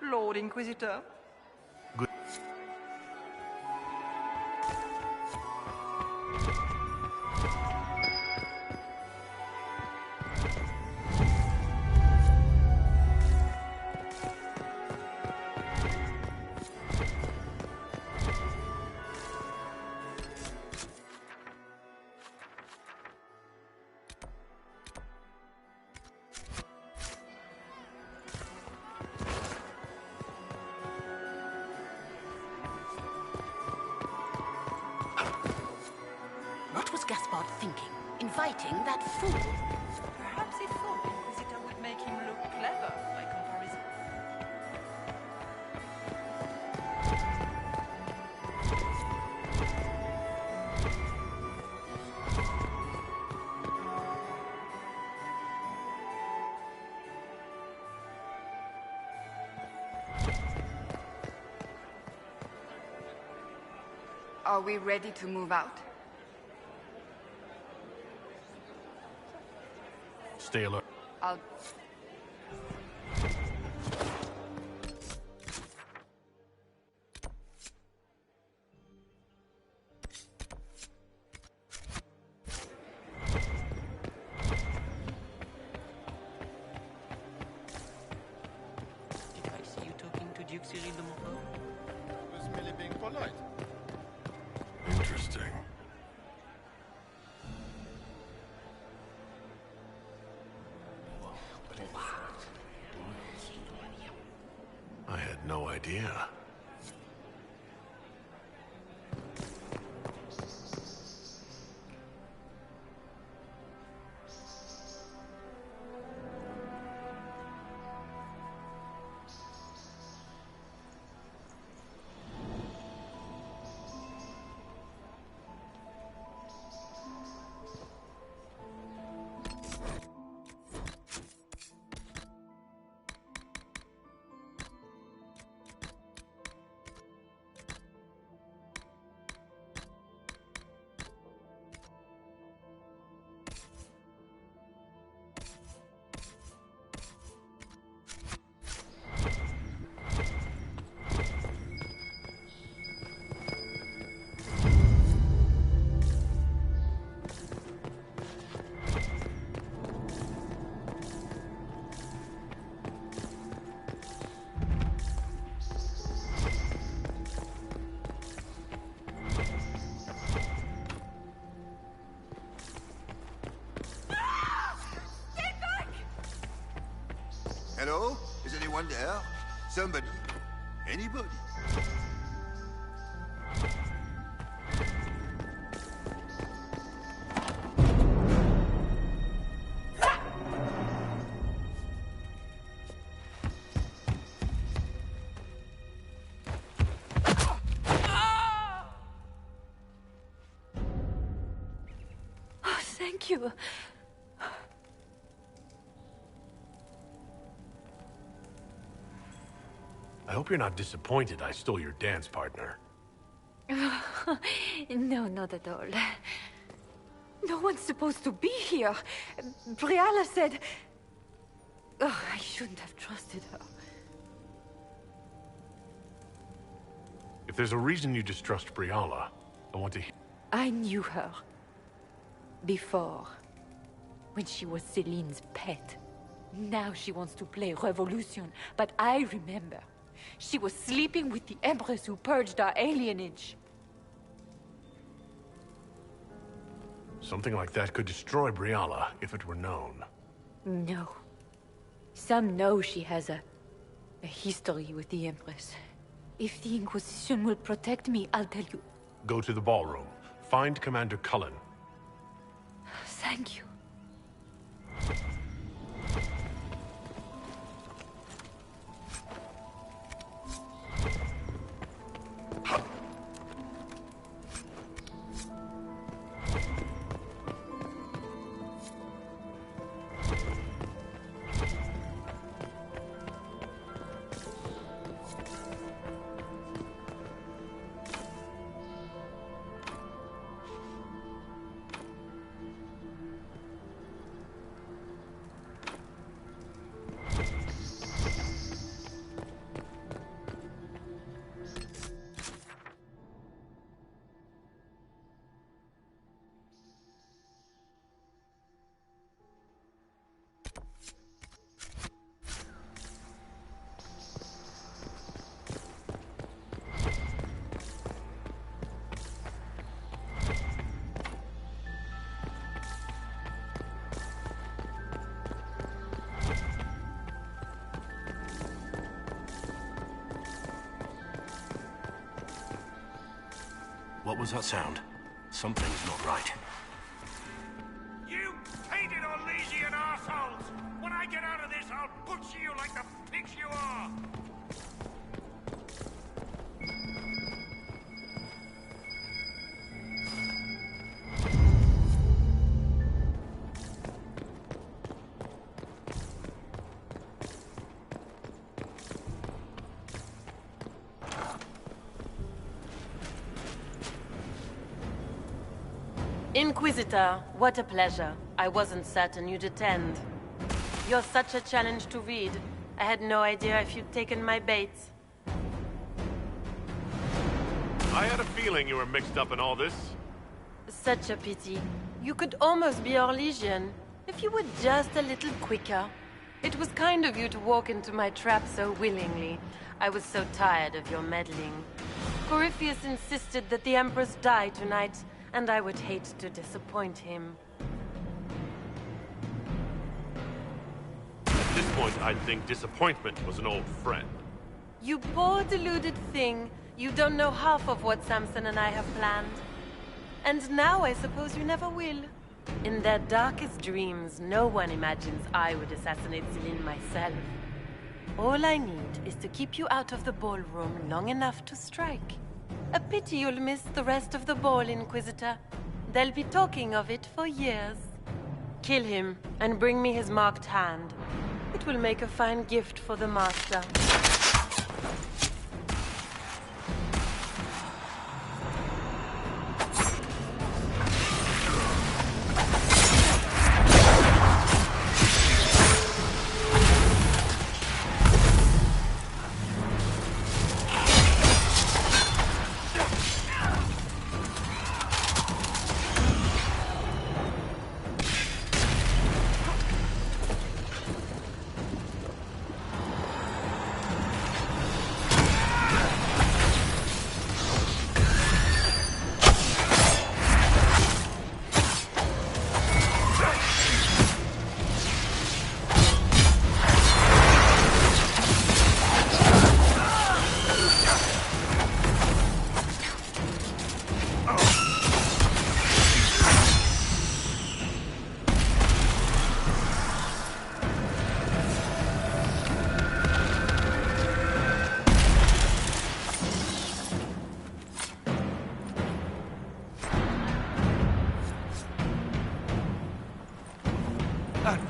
Lord Inquisitor.
Good.
What was Gaspard thinking? Inviting that fool?
Perhaps he thought the Inquisitor would make him look clever by comparison.
Are we ready to move out?
Stay alert.
I'll...
Did I see you talking to Duke Cyril de Montfort?
Was merely being polite.
Interesting. I had no idea.
Hello? Is anyone there? Somebody? Anybody?
Oh, thank you.
I hope you're not disappointed I stole your dance partner.
No, not at all. No one's supposed to be here. Briala said... Oh, I shouldn't have trusted her.
If there's a reason you distrust Briala, I want to hear...
I knew her. Before. When she was Celine's pet. Now she wants to play revolution, but I remember. She was sleeping with the Empress who purged our alienage.
Something like that could destroy Briala if it were known.
No. Some know she has a history with the Empress. If the Inquisition will protect me, I'll tell you.
Go to the ballroom. Find Commander Cullen.
Thank you.
What was that sound? Something's not right.
You painted Orlesian assholes! When I get out of this, I'll butcher you like the pigs you are!
Inquisitor, what a pleasure. I wasn't certain you'd attend. You're such a challenge to read. I had no idea if you'd taken my bait.
I had a feeling you were mixed up in all this.
Such a pity. You could almost be Orlesian, if you were just a little quicker. It was kind of you to walk into my trap so willingly. I was so tired of your meddling. Corypheus insisted that the Empress die tonight, and I would hate to disappoint him.
At this point, I'd think disappointment was an old friend.
You poor deluded thing. You don't know half of what Samson and I have planned. And now I suppose you never will. In their darkest dreams, no one imagines I would assassinate Celine myself. All I need is to keep you out of the ballroom long enough to strike. A pity you'll miss the rest of the ball, Inquisitor. They'll be talking of it for years. Kill him, and bring me his marked hand. It will make a fine gift for the Master.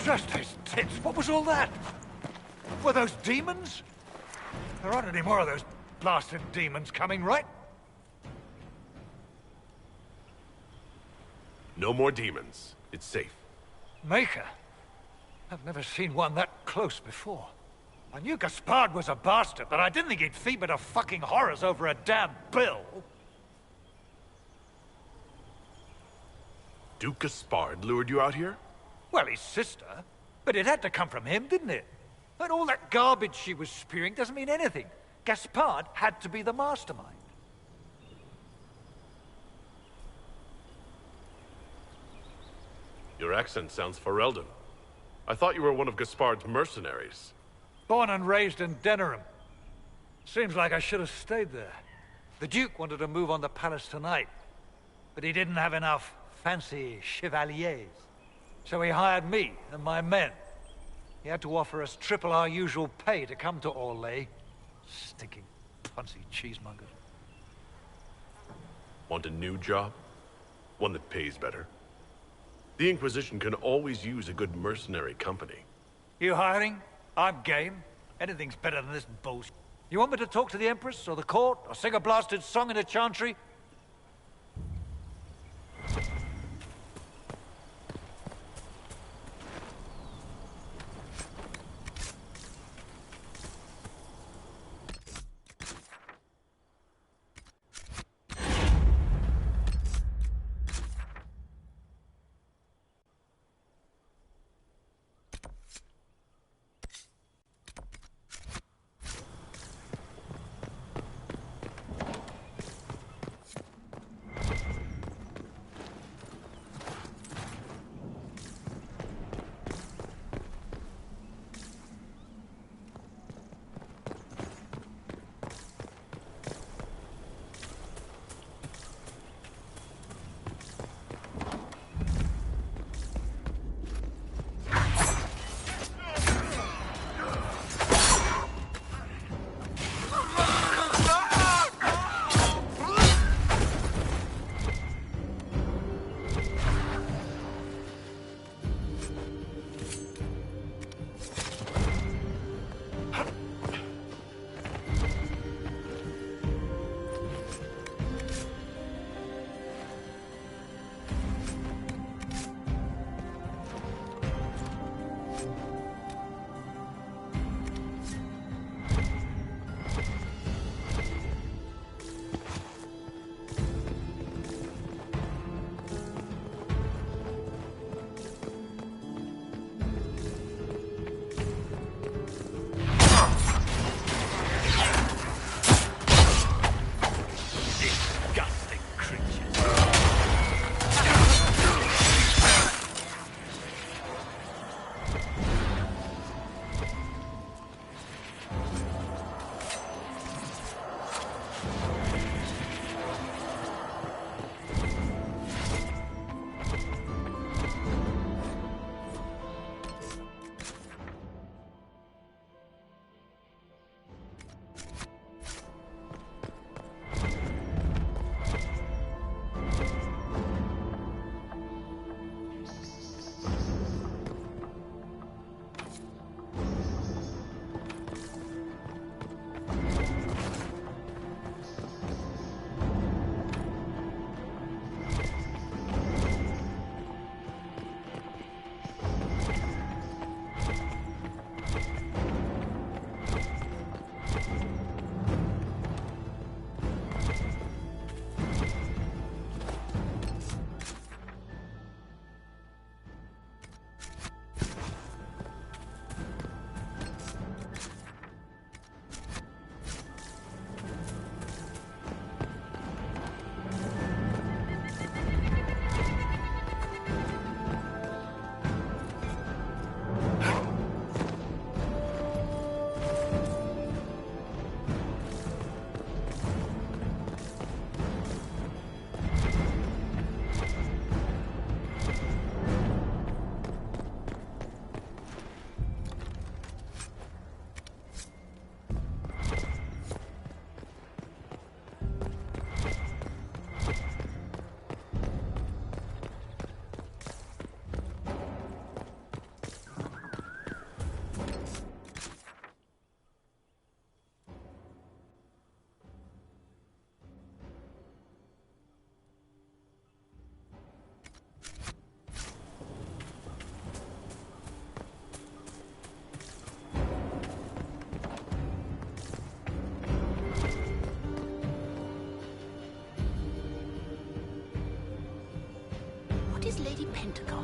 Just his tits. What was all that? Were those demons? There aren't any more of those blasted demons coming, right?
No more demons. It's safe.
Maker? I've never seen one that close before. I knew Gaspard was a bastard, but I didn't think he'd feed me to fucking horrors over a damn bill.
Duke Gaspard lured you out here?
Well, his sister. But it had to come from him, didn't it? And all that garbage she was spewing doesn't mean anything. Gaspard had to be the mastermind.
Your accent sounds Ferelden. I thought you were one of Gaspard's mercenaries.
Born and raised in Denerim. Seems like I should have stayed there. The Duke wanted to move on the palace tonight, but he didn't have enough fancy chevaliers. So he hired me and my men. He had to offer us triple our usual pay to come to Orlais. Stinking, punsy cheesemongers.
Want a new job? One that pays better? The Inquisition can always use a good mercenary company.
You hiring? I'm game. Anything's better than this bullshit. You want me to talk to the Empress, or the court, or sing a blasted song in a chantry?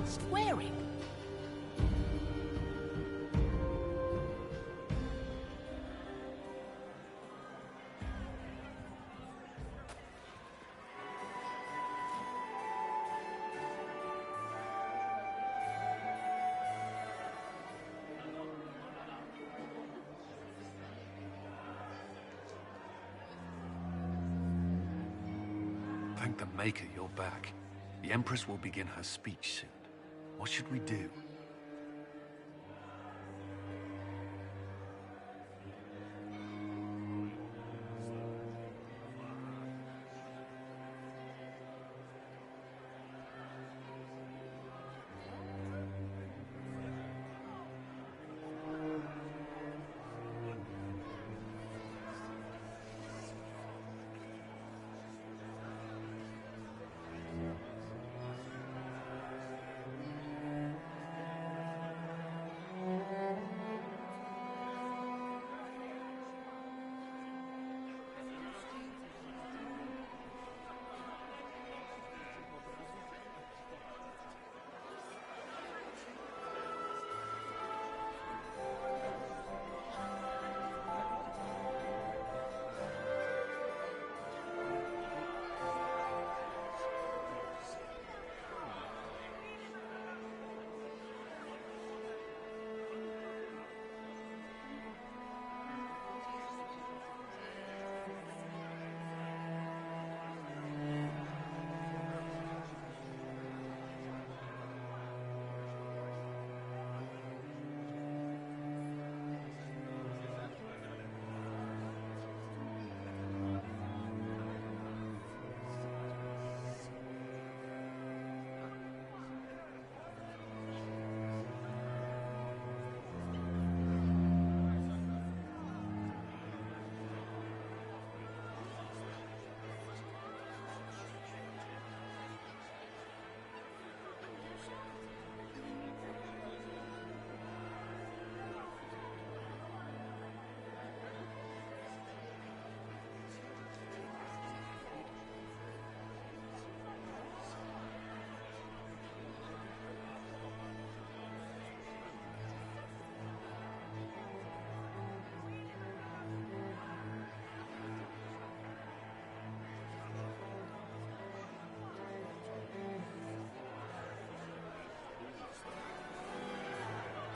last wearing?
Thank the Maker you're back. The Empress will begin her speech soon. What should we do?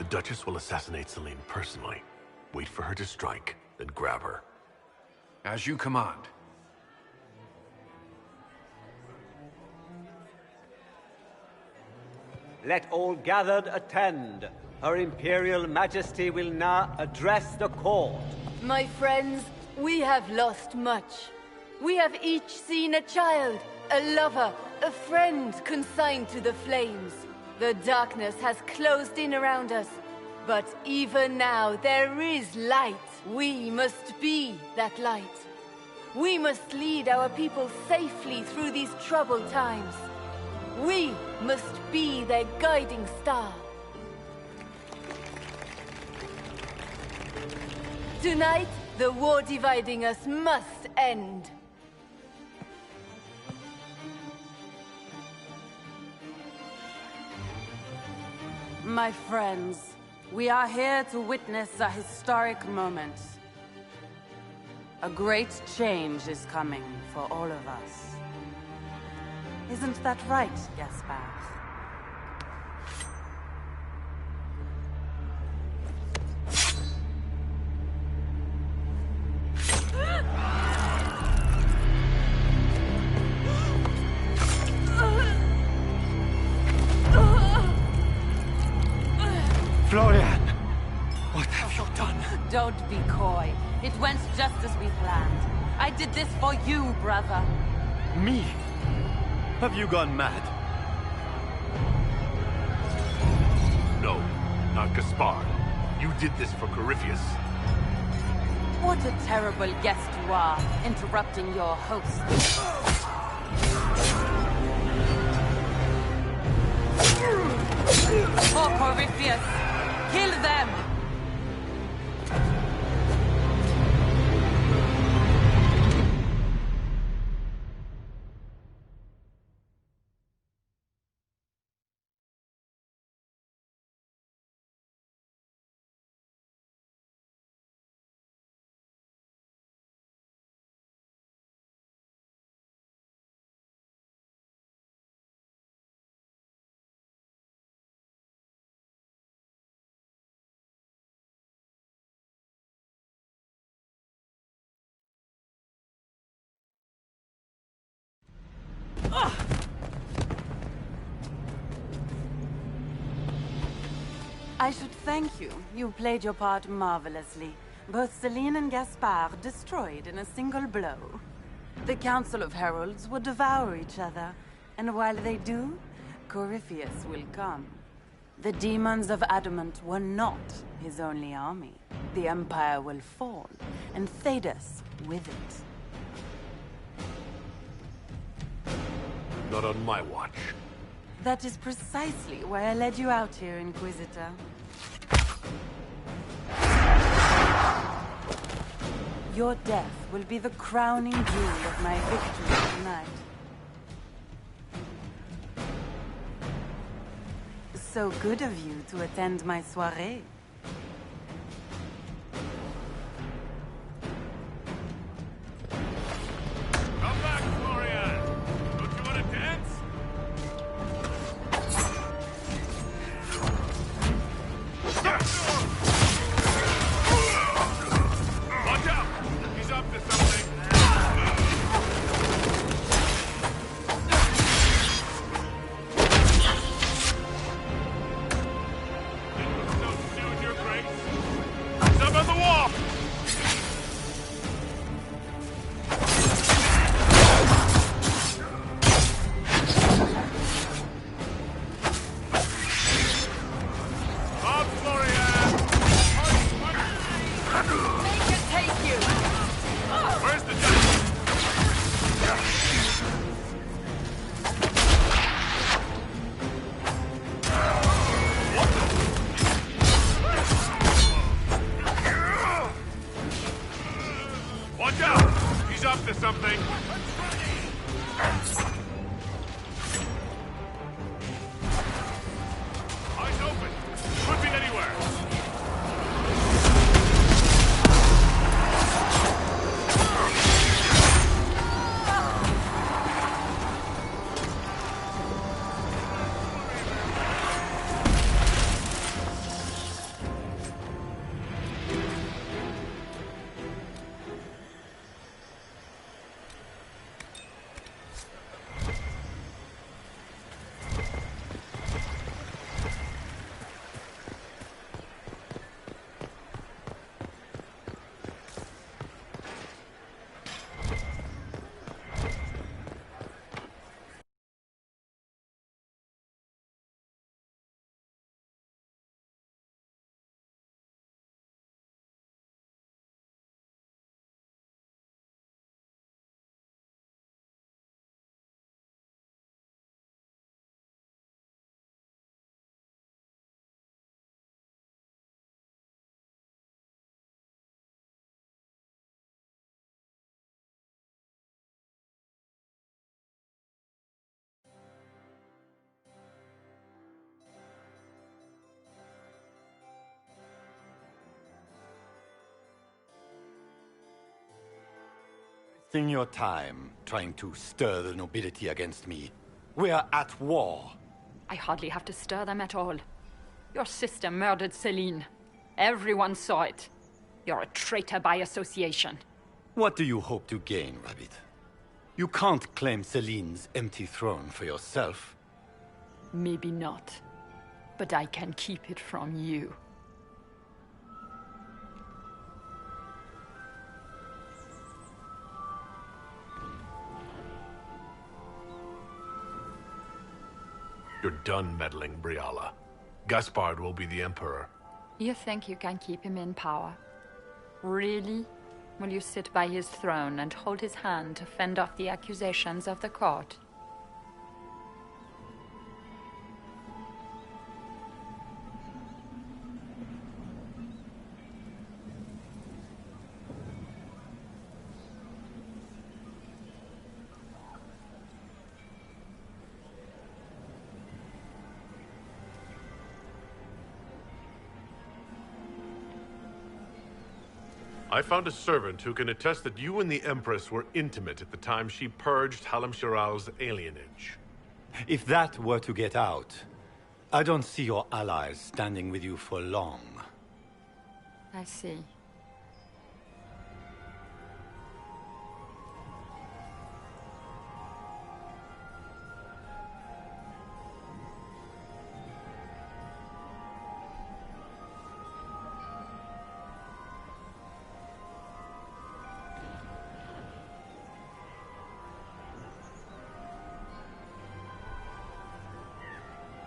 The Duchess will assassinate Celine personally. Wait for her to strike, then grab her.
As you command.
Let all gathered attend. Her Imperial Majesty will now address the court.
My friends, we have lost much. We have each seen a child, a lover, a friend consigned to the flames. The darkness has closed in around us, but even now there is light. We must be that light. We must lead our people safely through these troubled times. We must be their guiding star. Tonight, the war dividing us must end.
My friends, we are here to witness a historic moment. A great change is coming for all of us. Isn't that right, Gaspard?
Florian! What have you done?
Don't be coy. It went just as we planned. I did this for you, brother.
Me? Have you gone mad?
No, not Gaspard. You did this for Corypheus.
What a terrible guest you are, interrupting your host. For Corypheus, kill them! I should thank you. You played your part marvelously. Both Celine and Gaspard destroyed in a single blow. The Council of Heralds will devour each other, and while they do, Corypheus will come. The demons of Adamant were not his only army. The Empire will fall, and Thedas with it.
Not on my watch.
That is precisely why I led you out here, Inquisitor. Your death will be the crowning jewel of my victory tonight. So good of you to attend my soirée.
Come back, Florian! Don't you want to dance? Watch out! He's up to something. So soon, Your Grace. Up on the wall! Up, Florian!
Make it take you!
Where's the dice? Watch out! He's up to something. Eyes open. Could be anywhere.
Wasting your time trying to stir the nobility against me. We are at war.
I hardly have to stir them at all. Your sister murdered Celine. Everyone saw it. You're a traitor by association.
What do you hope to gain, Rabbit? You can't claim Celine's empty throne for yourself.
Maybe not. But I can keep it from you.
You're done meddling, Briala. Gaspard will be the Emperor.
You think you can keep him in power? Really? Will you sit by his throne and hold his hand to fend off the accusations of the court?
I found a servant who can attest that you and the Empress were intimate at the time she purged Halam-Shiral's alienage.
If that were to get out, I don't see your allies standing with you for long.
I see.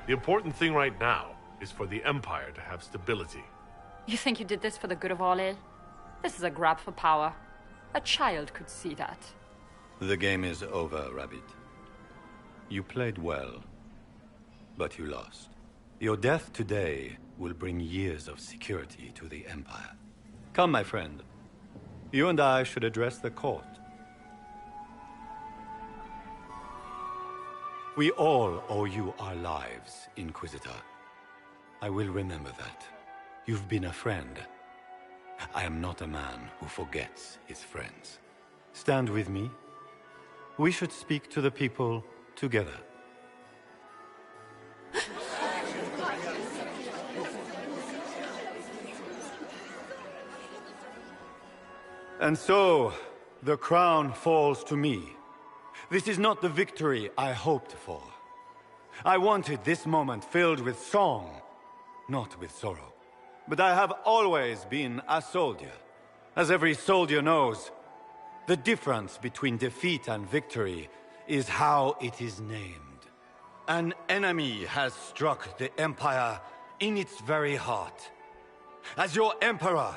The important thing right now is for the Empire to have stability.
You think you did this for the good of all, eh? This is a grab for power. A child could see that.
The game is over, Rabbit. You played well, but you lost. Your death today will bring years of security to the Empire. Come, my friend. You and I should address the court. We all owe you our lives, Inquisitor. I will remember that. You've been a friend. I am not a man who forgets his friends. Stand with me. We should speak to the people together. And so, the crown falls to me. This is not the victory I hoped for. I wanted this moment filled with song, not with sorrow. But I have always been a soldier. As every soldier knows, the difference between defeat and victory is how it is named. An enemy has struck the Empire in its very heart. As your Emperor,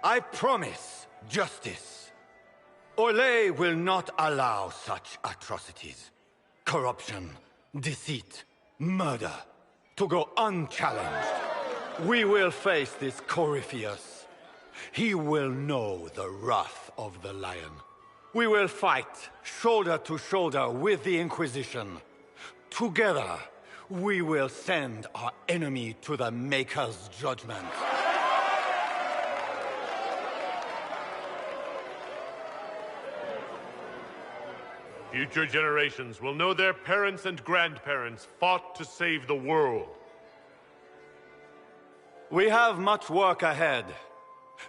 I promise justice. Orlais will not allow such atrocities. Corruption, deceit, murder, to go unchallenged. We will face this Corypheus. He will know the wrath of the Lion. We will fight shoulder to shoulder with the Inquisition. Together, we will send our enemy to the Maker's judgment.
Future generations will know their parents and grandparents fought to save the world.
We have much work ahead,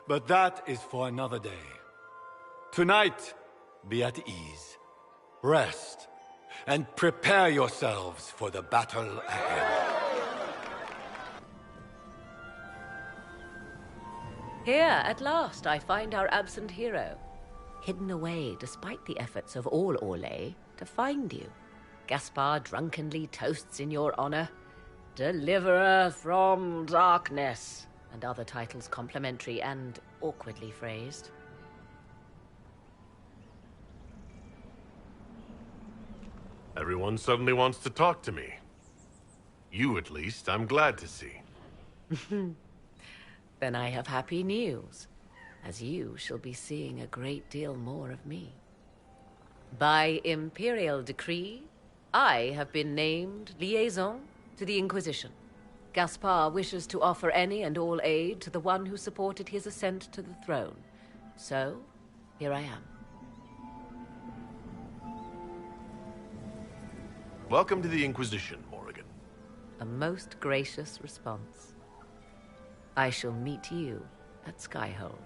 but that is for another day. Tonight, be at ease, rest, and prepare yourselves for the battle ahead.
Here, at last, I find our absent hero. Hidden away, despite the efforts of all Orlais, to find you. Gaspar drunkenly toasts in your honor. Deliverer from darkness, and other titles complimentary and awkwardly phrased.
Everyone suddenly wants to talk to me. You, at least, I'm glad to see.
Then I have happy news, as you shall be seeing a great deal more of me. By imperial decree, I have been named liaison to the Inquisition. Gaspar wishes to offer any and all aid to the one who supported his ascent to the throne. So, here I am.
Welcome to the Inquisition, Morrigan.
A most gracious response. I shall meet you at Skyhold.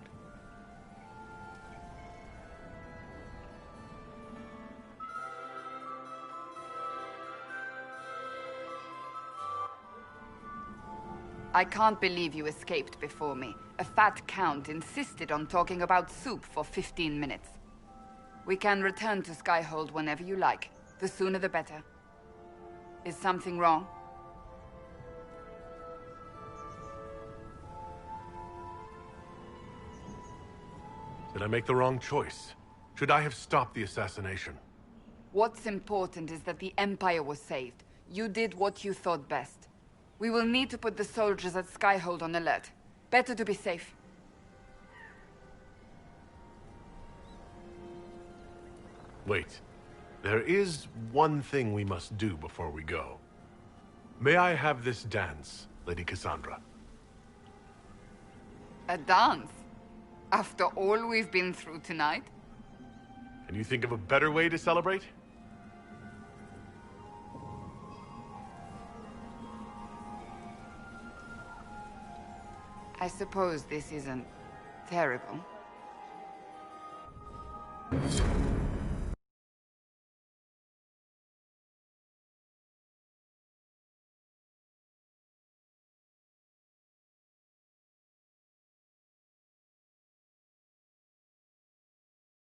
I can't believe you escaped before me. A fat count insisted on talking about soup for 15 minutes. We can return to Skyhold whenever you like. The sooner the better. Is something wrong?
Did I make the wrong choice? Should I have stopped the assassination?
What's important is that the Empire was saved. You did what you thought best. We will need to put the soldiers at Skyhold on alert. Better to be safe.
Wait. There is one thing we must do before we go. May I have this dance, Lady Cassandra?
A dance? After all we've been through tonight?
Can you think of a better way to celebrate?
I suppose this isn't terrible.